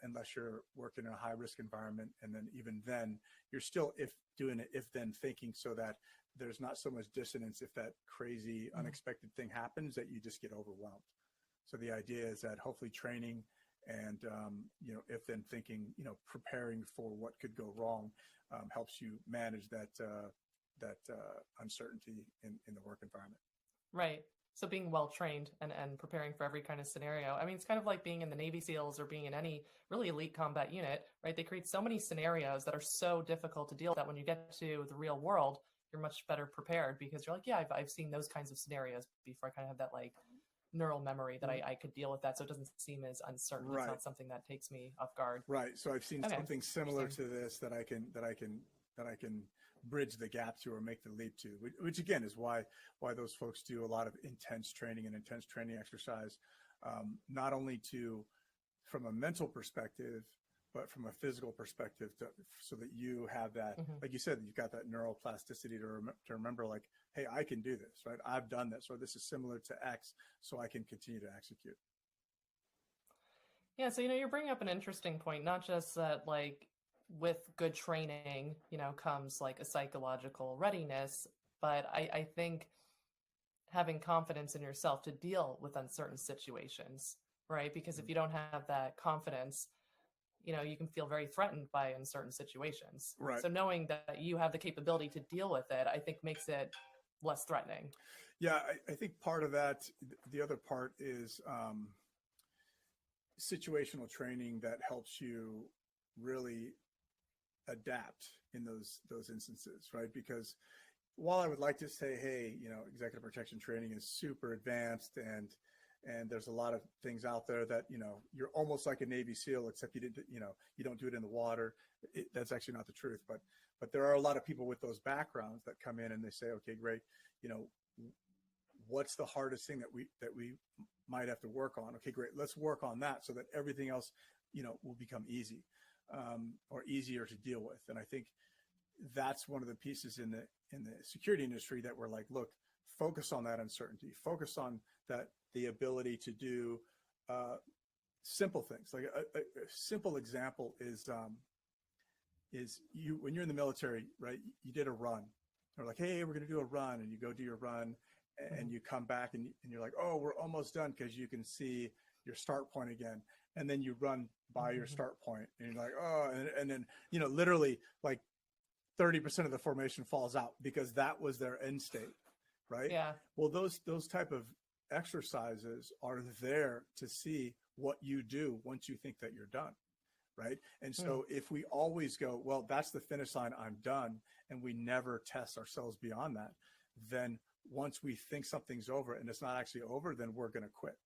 unless you're working in a high risk environment. And then even then, you're still doing it if then thinking, so that there's not so much dissonance if that crazy unexpected thing happens that you just get overwhelmed. So the idea is that hopefully training and if then thinking, preparing for what could go wrong, helps you manage that uncertainty in the work environment. Right. So being well trained and preparing for every kind of scenario. I mean, it's kind of like being in the Navy SEALs or being in any really elite combat unit, right? They create so many scenarios that are so difficult to deal with that when you get to the real world, you're much better prepared, because you're like, yeah, I've seen those kinds of scenarios before. I kind of have that like neural memory that I could deal with that. So it doesn't seem as uncertain. Right. It's not something that takes me off guard. Right. So I've seen something similar to this that I can bridge the gap to or make the leap to, which again is why those folks do a lot of intense training and intense training exercise, not only from a mental perspective, but from a physical perspective, so that you have that, like you said, you've got that neuroplasticity to remember, like, hey, I can do this, right? I've done this, or this is similar to X, so I can continue to execute. Yeah, so you're bringing up an interesting point, not just that like with good training, comes like a psychological readiness, but I think having confidence in yourself to deal with uncertain situations, right? Because if you don't have that confidence, you can feel very threatened by uncertain situations. Right. So knowing that you have the capability to deal with it, I think makes it less threatening. Yeah, I think part of that, the other part is situational training that helps you really adapt in those instances, right? Because while I would like to say, hey, executive protection training is super advanced and there's a lot of things out there that, you're almost like a Navy SEAL, except you don't do it in the water. That's actually not the truth, but there are a lot of people with those backgrounds that come in and they say, okay, great. What's the hardest thing that we might have to work on? Okay, great. Let's work on that so that everything else, will become easy, or easier to deal with. And I think that's one of the pieces in the security industry that we're like, look, focus on that uncertainty, focus on the ability to do simple things. Like a simple example is you, when you're in the military, right, you did a run. They're like, hey, we're going to do a run, and you go do your run and you come back and you're like, oh, we're almost done, because you can see your start point again. And then you run by your start point and you're like, oh, and then, literally like 30% of the formation falls out because that was their end state. Right. Yeah. Well, those type of exercises are there to see what you do once you think that you're done. Right. And so if we always go, well, that's the finish line, I'm done, and we never test ourselves beyond that, then once we think something's over and it's not actually over, then we're going to quit.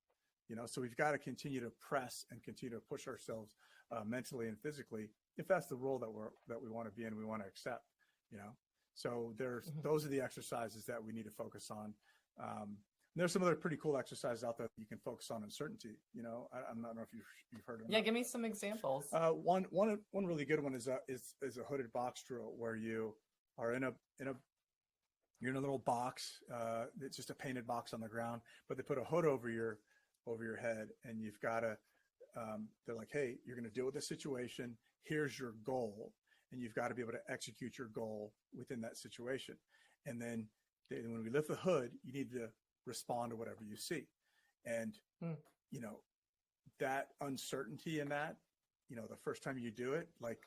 So we've got to continue to press and continue to push ourselves mentally and physically, if that's the role that we want to be in, we want to accept, So those are the exercises that we need to focus on. There's some other pretty cool exercises out there that you can focus on uncertainty. I'm not know if you've heard of them. Yeah, give me some examples. One really good one is a hooded box drill, where you are you're in a little box. It's just a painted box on the ground, but they put a hood over your head, and you've got to. They're like, hey, you're going to deal with this situation. Here's your goal. And you've got to be able to execute your goal within that situation. And then when we lift the hood, you need to respond to whatever you see. And, that uncertainty in that, the first time you do it, like,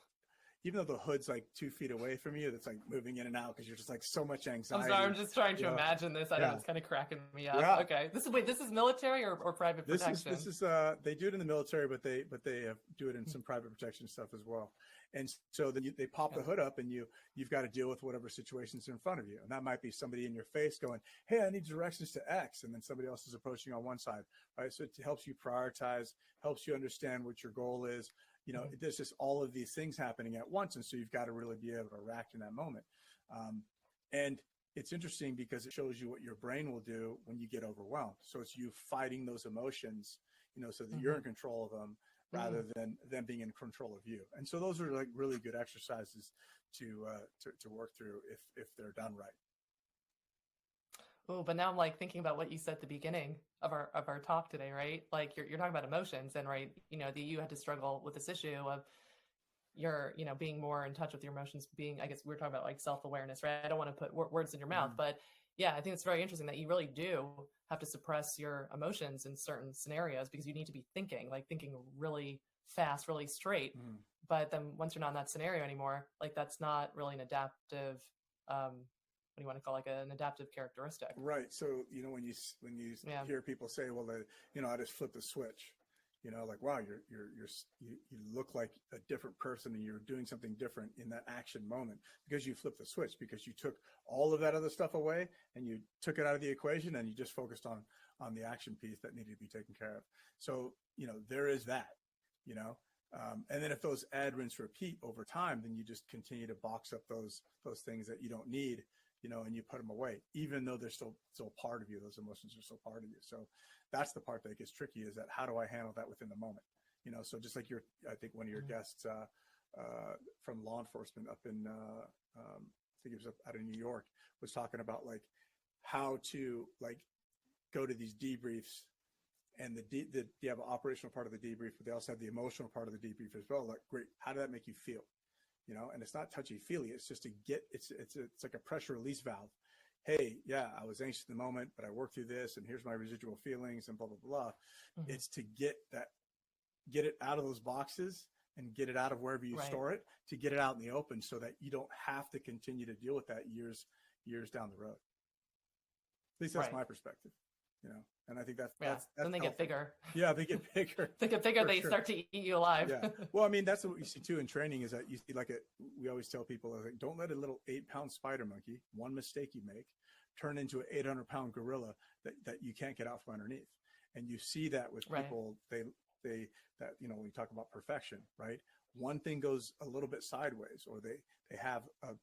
even though the hood's like 2 feet away from you, that's like moving in and out because you're just like so much anxiety. I'm sorry, I'm just trying to imagine this. I know it's kind of cracking me up. Yeah. Okay, this is military or private protection? This is they do it in the military, but they do it in some private protection stuff as well. And so then they pop the hood up, and you've got to deal with whatever situation's in front of you. And that might be somebody in your face going, hey, I need directions to X. And then somebody else is approaching on one side, right? So it helps you prioritize, helps you understand what your goal is. There's just all of these things happening at once. And so you've got to really be able to react in that moment. And it's interesting because it shows you what your brain will do when you get overwhelmed. So it's you fighting those emotions, so that you're in control of them, rather than them being in control of you. And so those are like really good exercises to work through if they're done right. Oh, but now I'm like thinking about what you said at the beginning of our talk today, right? Like you're talking about emotions, and right, that you had to struggle with this issue of your, being more in touch with your emotions, I guess we're talking about like self-awareness, right? I don't want to put words in your mouth, but yeah, I think it's very interesting that you really do have to suppress your emotions in certain scenarios, because you need to be thinking really fast, really straight. But then once you're not in that scenario anymore, like that's not really an adaptive, what do you want to call, like an adaptive characteristic? Right. So, when you hear people say, well, I just flipped the switch, like, wow, you look like a different person, and you're doing something different in that action moment because you flipped the switch, because you took all of that other stuff away and you took it out of the equation, and you just focused on the action piece that needed to be taken care of. So, there is that, And then if those add, rinse, repeat over time, then you just continue to box up those things that you don't need, and you put them away, even though they're still part of you. Those emotions are still part of you. So that's the part that gets tricky, is that how do I handle that within the moment? So just like I think one of your guests from law enforcement up in, I think it was up out of New York, was talking about like how to like go to these debriefs, and you have an operational part of the debrief, but they also have the emotional part of the debrief as well. Like, great, how did that make you feel? And it's not touchy feely. It's just it's like a pressure release valve. Hey, yeah, I was anxious in the moment, but I worked through this, and here's my residual feelings, and blah, blah, blah. Mm-hmm. It's to get it out of those boxes and get it out of wherever you store it, to get it out in the open, so that you don't have to continue to deal with that years down the road. At least that's my perspective, and I think that's then they get bigger. Yeah, they get bigger. They get bigger. They start to eat you alive. Yeah. Well, I mean, that's what you see too in training, is that you see we always tell people, like, don't let a little 8-pound spider monkey, one mistake you make, turn into an 800-pound gorilla that you can't get out from underneath. And you see that with people, when you talk about perfection, right? One thing goes a little bit sideways, or they have a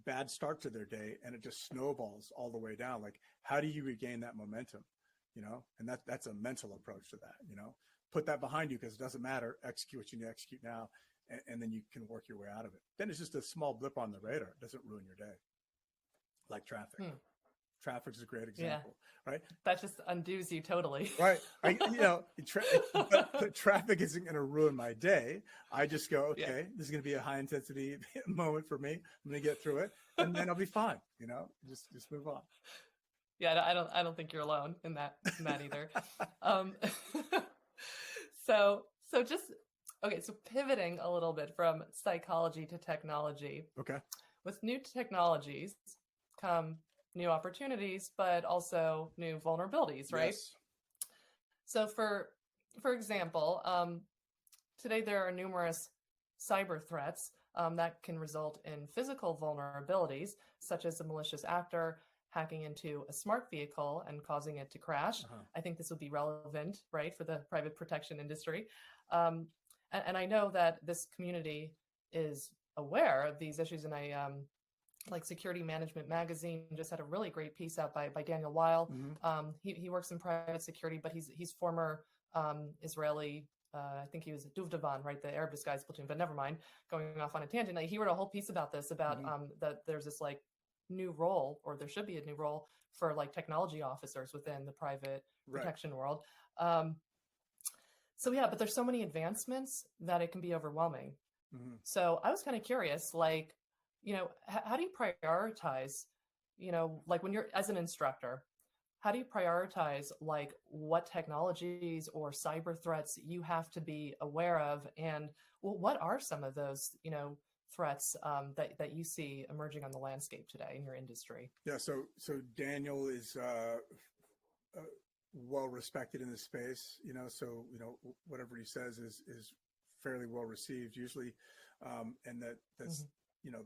bad start to their day, and it just snowballs all the way down. Like, how do you regain that momentum? And that's a mental approach to that. Put that behind you, because it doesn't matter. Execute what you need to execute now, and then you can work your way out of it. Then it's just a small blip on the radar. It doesn't ruin your day. Like traffic. Traffic is a great example, right? That just undoes you totally. Right. But traffic isn't going to ruin my day. I just go, okay, this is going to be a high intensity moment for me. I'm going to get through it, and then I'll be fine. Just move on. Yeah, I don't think you're alone in that either. So pivoting a little bit from psychology to technology. Okay. With new technologies come new opportunities, but also new vulnerabilities, right? Yes. So for example, today there are numerous cyber threats that can result in physical vulnerabilities, such as a malicious actor hacking into a smart vehicle and causing it to crash. I think this would be relevant, right, for the private protection industry. And I know that this community is aware of these issues, and like Security Management Magazine just had a really great piece out by Daniel Weil. Mm-hmm. He works in private security, but he's former Israeli. I think he was at Duvdevan, right, the Arab disguise platoon. But never mind, going off on a tangent. Like, he wrote a whole piece about this, about that there's this like new role, or there should be a new role for like technology officers within the private protection world. So yeah, but there's so many advancements that it can be overwhelming. Mm-hmm. So I was kind of curious, like, how do you prioritize, like when you're as an instructor, how do you prioritize like what technologies or cyber threats you have to be aware of? And what are some of those, threats that you see emerging on the landscape today in your industry? Yeah. So Daniel is well respected in this space, so, whatever he says is fairly well received usually. And that's, mm-hmm.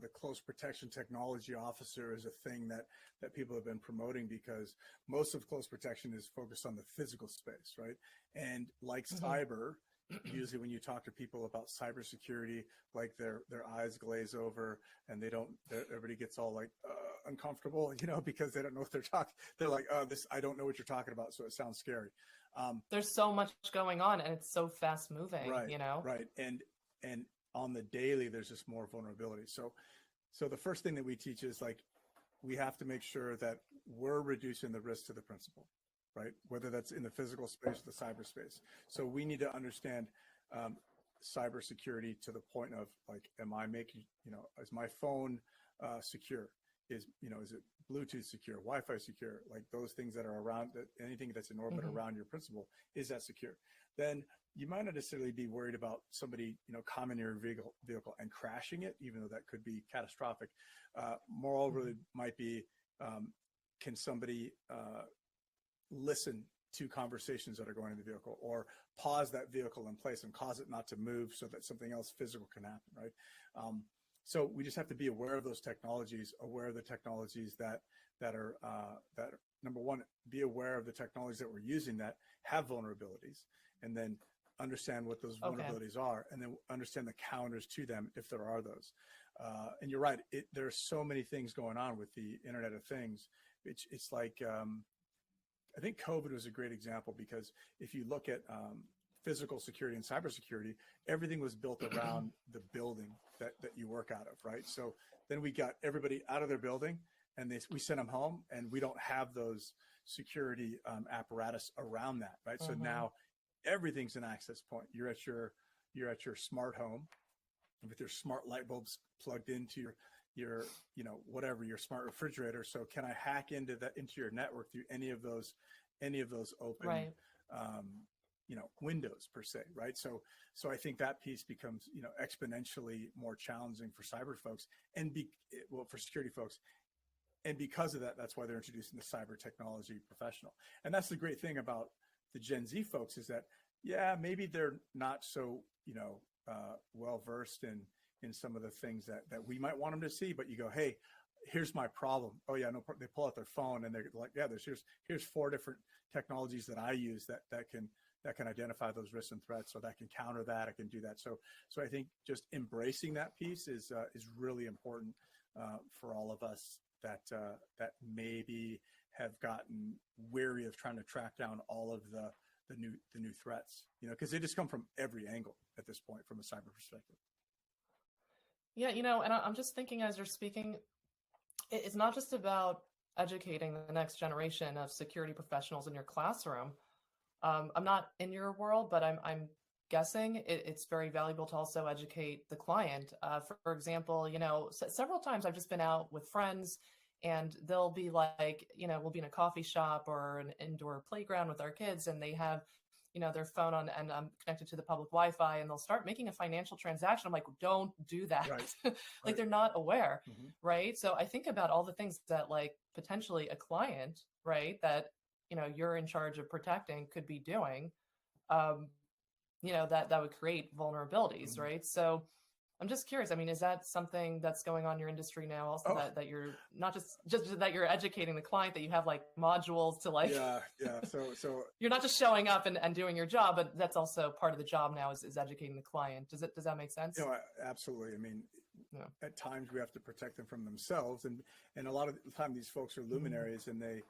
The close protection technology officer is a thing that people have been promoting, because most of close protection is focused on the physical space, right? And like mm-hmm. cyber, usually when you talk to people about cybersecurity, like their eyes glaze over, and everybody gets all like uncomfortable, because they don't know what they're talking. They're like, I don't know what you're talking about, so it sounds scary. There's so much going on, and it's so fast moving, right, Right. And on the daily, there's just more vulnerability. So the first thing that we teach is, like, we have to make sure that we're reducing the risk to the principal, right? Whether that's in the physical space or the cyberspace. So we need to understand cybersecurity to the point of, like, am I making, is my phone secure? Is it Bluetooth secure, Wi-Fi secure? Like, those things that are around, anything that's in orbit mm-hmm. around your principal, is that secure? Then you might not necessarily be worried about somebody, coming in your vehicle and crashing it, even though that could be catastrophic. Moreover, mm-hmm. might be, can somebody listen to conversations that are going in the vehicle, or pause that vehicle in place and cause it not to move so that something else physical can happen, right? So we just have to be aware of those technologies, aware of the technologies that are number one, be aware of the technologies that we're using that have vulnerabilities, and then understand what those Okay. vulnerabilities are, and then understand the counters to them if there are those. And you're right, there's so many things going on with the Internet of Things. It's like, I think COVID was a great example, because if you look at physical security and cybersecurity, everything was built around the building that you work out of, right? So then we got everybody out of their building, and we sent them home, and we don't have those security apparatus around that, right? So now everything's an access point. You're at your smart home with your smart light bulbs plugged into your whatever, your smart refrigerator. So can I hack into your network through any of those open Right. windows per se, right? So I think that piece becomes exponentially more challenging for cyber folks for security folks. And because of that, that's why they're introducing the cyber technology professional. And that's the great thing about the Gen Z folks, is that, yeah, maybe they're not so, well versed in some of the things that we might want them to see, but you go, hey, here's my problem. Oh yeah, no, they pull out their phone and they're like, yeah, here's 4 different technologies that I use that can identify those risks and threats, so that can counter that, I can do that. So I think just embracing that piece is really important for all of us that maybe have gotten weary of trying to track down all of the new threats, because they just come from every angle at this point from a cyber perspective. Yeah, and I'm just thinking as you're speaking, it's not just about educating the next generation of security professionals in your classroom. I'm not in your world, but I'm guessing it's very valuable to also educate the client. For example, several times I've just been out with friends, and they'll be like, we'll be in a coffee shop or an indoor playground with our kids, and they have, their phone on, and I'm connected to the public Wi-Fi, and they'll start making a financial transaction. I'm like, don't do that. Right. Like, they're not aware. Mm-hmm. Right. So I think about all the things that, like, potentially a client, right, that, you're in charge of protecting could be doing, that would create vulnerabilities. Mm-hmm. Right. So I'm just curious. I mean, is that something that's going on in your industry now also, that you're not just that you're educating the client, that you have like modules to like, yeah. So you're not just showing up and doing your job, but that's also part of the job now is educating the client. Does that make sense? Absolutely. I mean, at times we have to protect them from themselves. And a lot of the time these folks are luminaries, and they're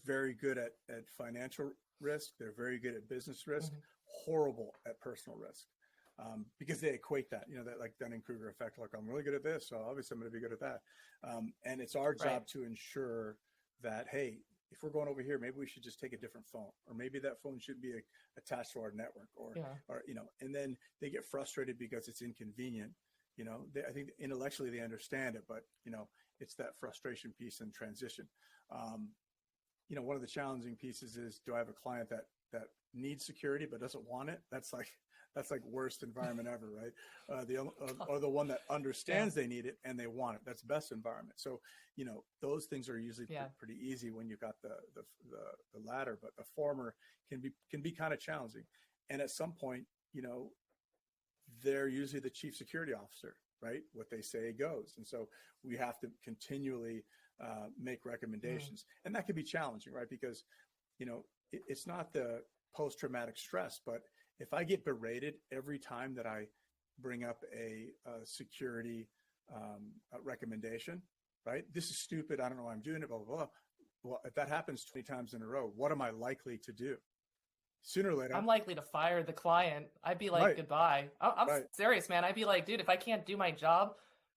very good at financial risk. They're very good at business risk, horrible at personal risk. Because they equate that, that like Dunning-Kruger effect, like, I'm really good at this, so obviously I'm going to be good at that. And it's our job to ensure that, hey, if we're going over here, maybe we should just take a different phone, or maybe that phone should be attached to our network, or and then they get frustrated because it's inconvenient. I think intellectually they understand it, but it's that frustration piece and transition. One of the challenging pieces is, do I have a client that needs security but doesn't want it? That's like worst environment ever, right? Or the one that understands they need it and they want it. That's best environment. So, those things are usually pretty easy when you've got the latter, but the former can be kind of challenging. And at some point, they're usually the chief security officer, right? What they say goes. And so we have to continually make recommendations, and that can be challenging, right? Because, it's not the post-traumatic stress, but if I get berated every time that I bring up a security recommendation, right? This is stupid. I don't know why I'm doing it, blah, blah, blah. Well, if that happens 20 times in a row, what am I likely to do? Sooner or later, I'm likely to fire the client. I'd be like, goodbye. I'm serious, man. I'd be like, dude, if I can't do my job,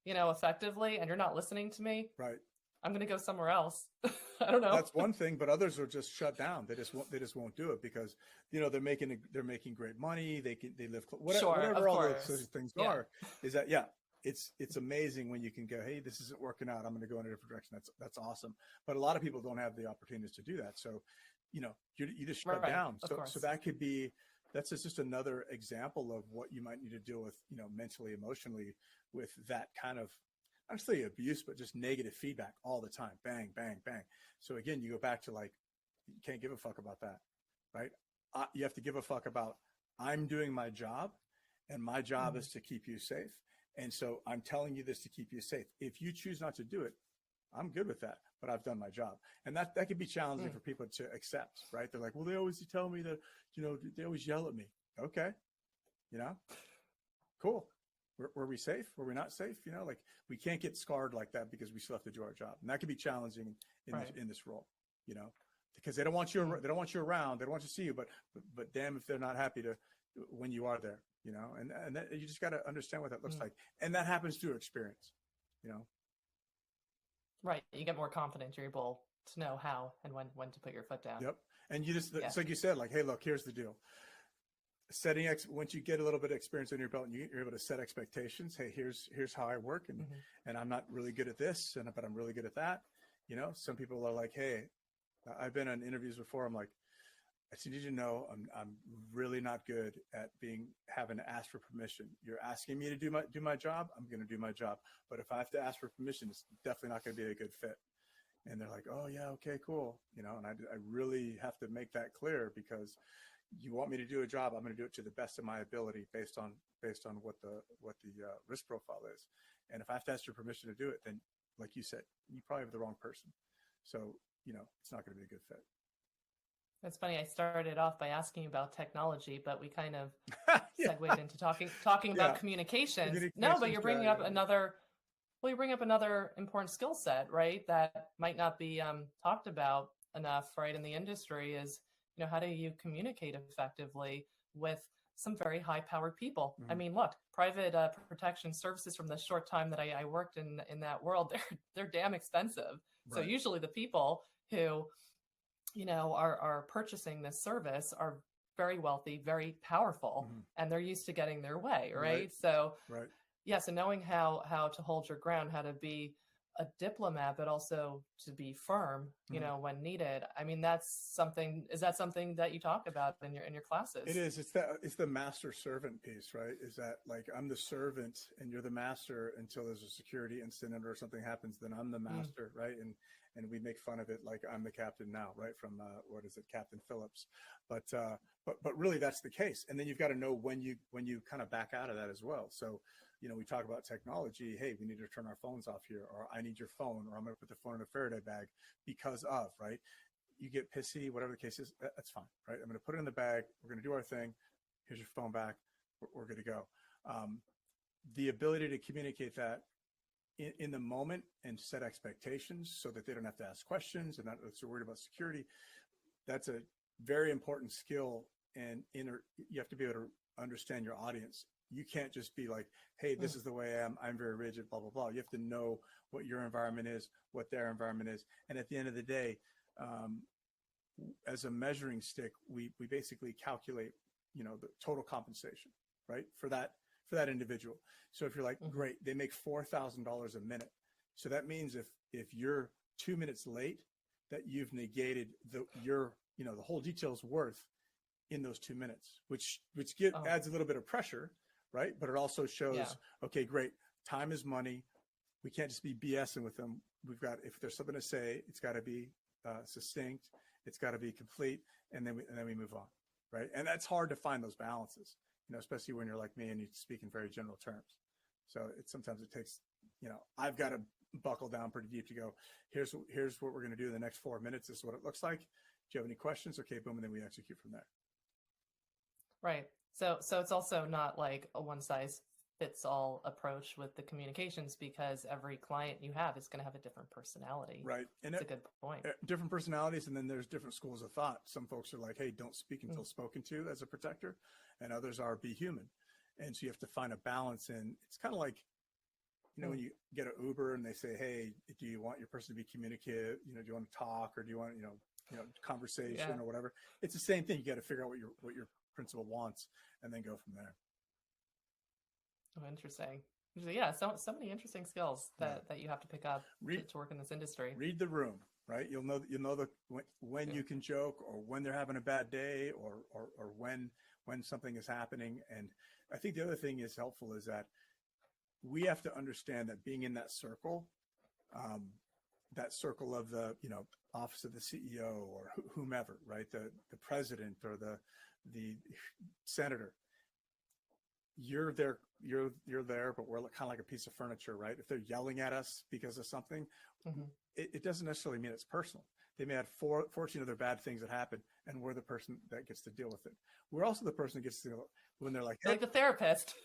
effectively, and you're not listening to me, right, I'm going to go somewhere else. I don't know. That's one thing, but others are just shut down. They just won't do it because, they're making great money. They live, whatever all those things are, is that, it's amazing when you can go, hey, this isn't working out, I'm going to go in a different direction. That's awesome. But a lot of people don't have the opportunities to do that. So, you just shut down. So that's just another example of what you might need to deal with, mentally, emotionally, with that kind of, not necessarily abuse, but just negative feedback all the time. Bang, bang, bang. So again, you go back to like, you can't give a fuck about that, right? You have to give a fuck about, I'm doing my job, and my job is to keep you safe. And so I'm telling you this to keep you safe. If you choose not to do it, I'm good with that, but I've done my job. And that can be challenging for people to accept, right? They're like, well, they always tell me that, they always yell at me. Okay. Cool. Were we safe? Were we not safe? Like we can't get scarred like that because we still have to do our job. And that can be challenging in this role, because they don't want you, they don't want you around. They don't want you to see you, but damn, if they're not happy when you are there, and that, you just got to understand what that looks like. And that happens through experience, Right. You get more confident. You're able to know how and when to put your foot down. Yep. And it's like you said, like, hey, look, here's the deal. Once you get a little bit of experience under your belt and you're able to set expectations, hey, here's how I work, and I'm not really good at this, but I'm really good at that. Some people are like, hey, I've been on interviews before. I'm like, I just need you to know I'm really not good at having to ask for permission. You're asking me to do my job. I'm going to do my job. But if I have to ask for permission, it's definitely not going to be a good fit. And they're like, oh yeah, okay, cool. And I really have to make that clear, because you want me to do a job, I'm going to do it to the best of my ability based on what the risk profile is. And if I have to ask your permission to do it, then like you said, you probably have the wrong person. So, it's not going to be a good fit. It's funny. I started off by asking about technology, but we kind of Yeah. segued into talking about communications. No, but you're bringing up another important skill set, right? That might not be talked about enough, right? In the industry is, how do you communicate effectively with some very high-powered people? I mean, look, private protection services, from the short time that I worked in that world, they're damn expensive. Right. So usually the people who, are purchasing this service are very wealthy, very powerful, and they're used to getting their way, right? So, yeah, so knowing how to hold your ground, how to be a diplomat, but also to be firm, when needed. I mean, is that something that you talk about in your classes? It is. It's the master servant piece, right? Is that like, I'm the servant and you're the master until there's a security incident or something happens, then I'm the master, right? And we make fun of it like I'm the captain now, right? From what is it, Captain Phillips? But really that's the case. And then you've got to know when you kind of back out of that as well. So, we talk about technology. Hey, we need to turn our phones off here, or I need your phone, or I'm going to put the phone in a Faraday bag because of, right? You get pissy, whatever the case is, that's fine, right? I'm going to put it in the bag. We're going to do our thing. Here's your phone back. We're good to go. The ability to communicate that in the moment and set expectations so that they don't have to ask questions and not so worried about security. That's a very important skill, and you have to be able to understand your audience. You can't just be like, hey, this is the way I am. I'm very rigid, blah, blah, blah. You have to know what your environment is, what their environment is. And at the end of the day, as a measuring stick, we basically calculate, the total compensation, right? For that individual. So if you're like, great, they make $4,000 a minute. So that means if you're 2 minutes late, that you've negated the whole detail's worth in those 2 minutes, which adds a little bit of pressure, right? But it also shows, okay, great. Time is money. We can't just be BSing with them. We've got, if there's something to say, it's got to be succinct. It's got to be complete. And then we move on, right? And that's hard to find those balances, especially when you're like me and you speak in very general terms. So sometimes it takes, I've got to buckle down pretty deep to go, here's what we're going to do in the next 4 minutes. This is what it looks like. Do you have any questions? Okay, boom. And then we execute from there. Right. So it's also not like a one size fits all approach with the communications, because every client you have is going to have a different personality. Right. And that's a good point. Different personalities. And then there's different schools of thought. Some folks are like, hey, don't speak until spoken to as a protector. And others are be human. And so you have to find a balance. And it's kind of like, when you get an Uber and they say, hey, do you want your person to be communicative? Do you want to talk, or do you want, conversation or whatever? It's the same thing. You got to figure out what your principal wants and then go from there. Oh, interesting. Yeah, so many interesting skills that you have to pick up to work in this industry. Read the room, right? You'll know when you can joke, or when they're having a bad day, or when something is happening. And I think the other thing is helpful is that we have to understand that being in that circle of the office of the CEO or whomever, right? The president or the senator. you're there, but we're kind of like a piece of furniture, right? If they're yelling at us because of something, it doesn't necessarily mean it's personal. They may have 14 other bad things that happen, and we're the person that gets to deal with it. We're also the person that gets to, when they're like, hey, like the therapist.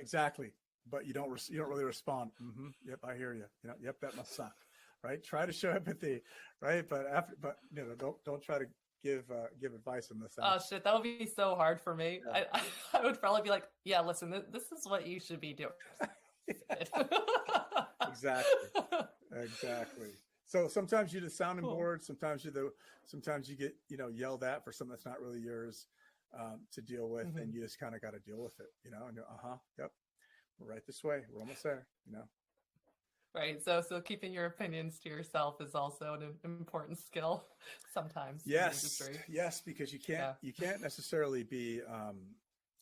Exactly. But you don't really respond. Yep, I hear you. Yep, that must suck, right? Try to show empathy, right? But don't try to give advice on this. Oh shit, that would be so hard for me. Yeah. I would probably be like, yeah, listen, this is what you should be doing. Exactly. So sometimes you're the sounding board. Sometimes you get yelled at for something that's not really yours to deal with, and you just kind of got to deal with it, And yep, we're right this way. We're almost there, Right. So keeping your opinions to yourself is also an important skill sometimes. Yes, because you can't necessarily be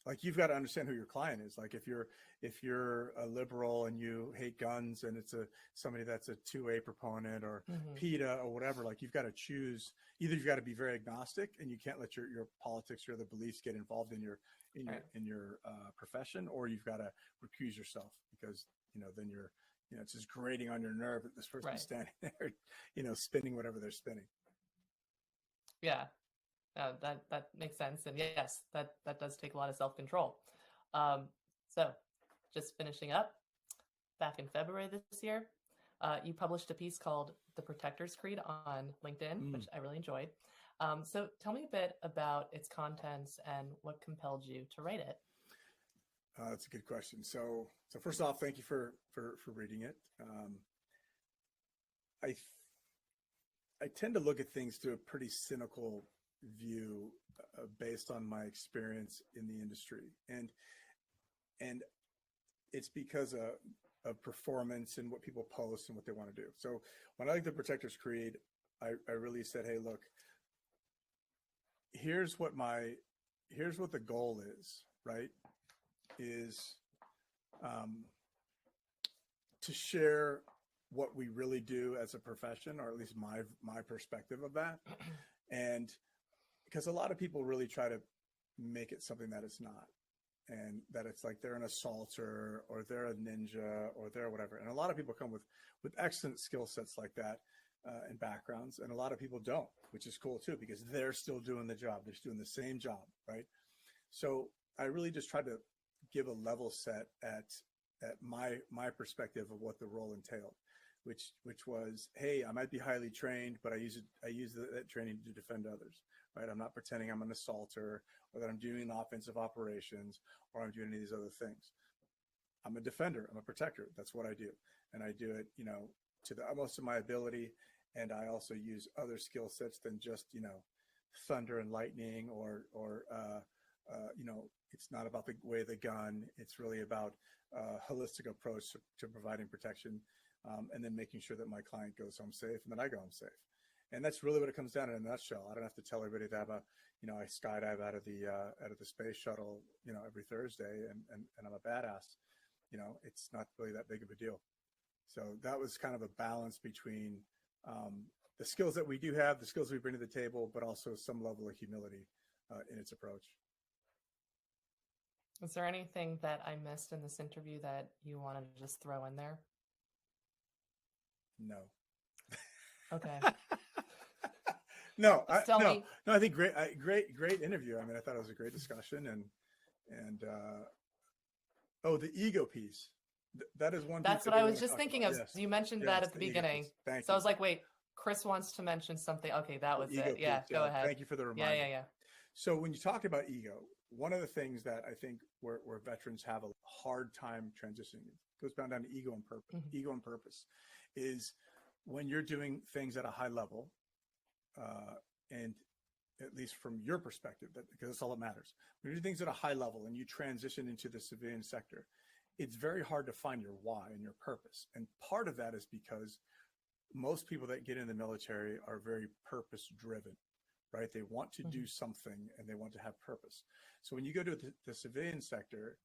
like, you've got to understand who your client is. Like if you're a liberal and you hate guns, and it's somebody that's a 2A proponent or PETA or whatever, like you've got to choose. Either you've got to be very agnostic and you can't let your politics or other beliefs get involved in your profession, or you've got to recuse yourself, because then you're it's just grating on your nerve that this person's standing there spinning whatever they're spinning. Yeah. That makes sense. And yes, that does take a lot of self-control. So just finishing up, back in February this year, you published a piece called The Protector's Creed on LinkedIn, which I really enjoyed. So tell me a bit about its contents and what compelled you to write it. That's a good question. So first off, thank you for reading it. I tend to look at things through a pretty cynical view based on my experience in the industry, and it's because of performance and what people post and what they want to do. So when I like the Protector's Creed, I really said, hey, look, here's what the goal is, right? Is to share what we really do as a profession, or at least my perspective of that. And because a lot of people really try to make it something that it's not, and that it's like they're an assaulter or they're a ninja or they're whatever. And a lot of people come with excellent skill sets like that and backgrounds, and a lot of people don't, which is cool too, because they're still doing the job. They're still doing the same job, right? So I really just tried to give a level set at my perspective of what the role entailed, which was, hey, I might be highly trained, but I use that training to defend others, right? I'm not pretending I'm an assaulter, or that I'm doing offensive operations, or I'm doing any of these other things. I'm a defender. I'm a protector. That's what I do, and I do it, to the utmost of my ability. And I also use other skill sets than just, thunder and lightning, or it's not about the way of the gun. It's really about a holistic approach to providing protection, and then making sure that my client goes home safe and that I go home safe. And that's really what it comes down to in a nutshell. I don't have to tell everybody that I skydive out of the space shuttle, every Thursday, and I'm a badass. It's not really that big of a deal. So that was kind of a balance between the skills that we do have, the skills we bring to the table, but also some level of humility in its approach. Is there anything that I missed in this interview that you wanted to just throw in there? No. Okay. No, I think great interview. I mean, I thought it was a great discussion, and the ego piece. That is one. That's what I was just thinking of. Yes. You mentioned that at the beginning. So I was like, wait, Chris wants to mention something. Okay, that was it. Yeah, go ahead. Thank you for the reminder. Yeah. So when you talk about ego, one of the things that I think where veterans have a hard time transitioning, it goes down to ego and purpose. Mm-hmm. Ego and purpose is when you're doing things at a high level, and at least from your perspective, because that's all that matters. When you do things at a high level and you transition into the civilian sector, it's very hard to find your why and your purpose. And part of that is because most people that get in the military are very purpose driven, right? They want to do something and they want to have purpose. So when you go to the civilian sector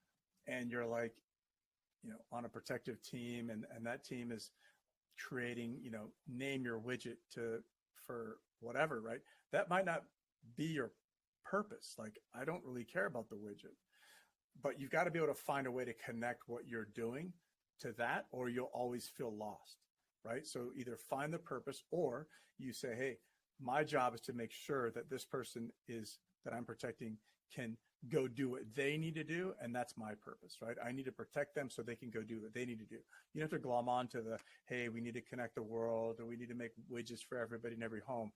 and you're like, on a protective team, and that team is creating, name your widget for whatever, right? That might not be your purpose. Like, I don't really care about the widget. but you've got to be able to find a way to connect what you're doing to that, or you'll always feel lost, right? So either find the purpose, or you say, hey, my job is to make sure that this person that I'm protecting can go do what they need to do. And that's my purpose, right? I need to protect them so they can go do what they need to do. You don't have to glom on to hey, we need to connect the world, or we need to make widgets for everybody in every home.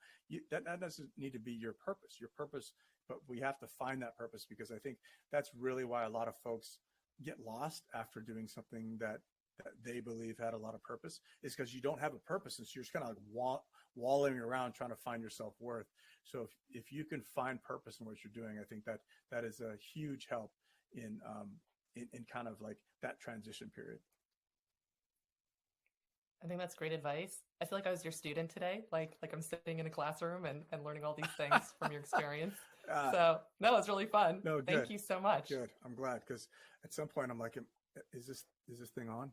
That doesn't need to be your purpose. Your purpose, but we have to find that purpose, because I think that's really why a lot of folks get lost after doing something that they believe had a lot of purpose, is because you don't have a purpose. And so you're just kind of like wallowing around trying to find your self-worth. So if you can find purpose in what you're doing, I think that is a huge help in kind of like that transition period. I think that's great advice. I feel like I was your student today. Like I'm sitting in a classroom and learning all these things from your experience. So no, it's really fun. No, good. Thank you so much. Good. I'm glad, because at some point I'm like, is this thing on?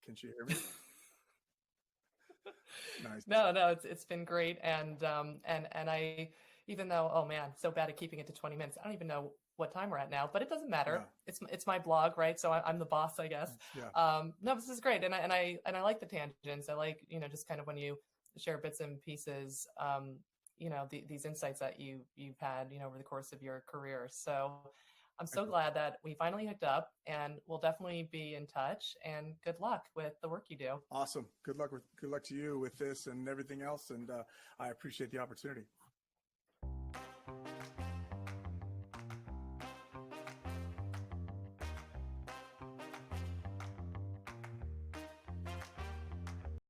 Can she hear me? Nice. No, it's been great. And I, even though, oh man, so bad at keeping it to 20 minutes. I don't even know what time we're at now, but it doesn't matter. Yeah. It's my blog, right? So I'm the boss, I guess. Yeah. No, this is great. And I like the tangents. I like, just kind of when you share bits and pieces, these insights that you've had, over the course of your career. So I'm so glad that we finally hooked up, and we'll definitely be in touch, and good luck with the work you do. Awesome. Good luck to you with this and everything else. And I appreciate the opportunity.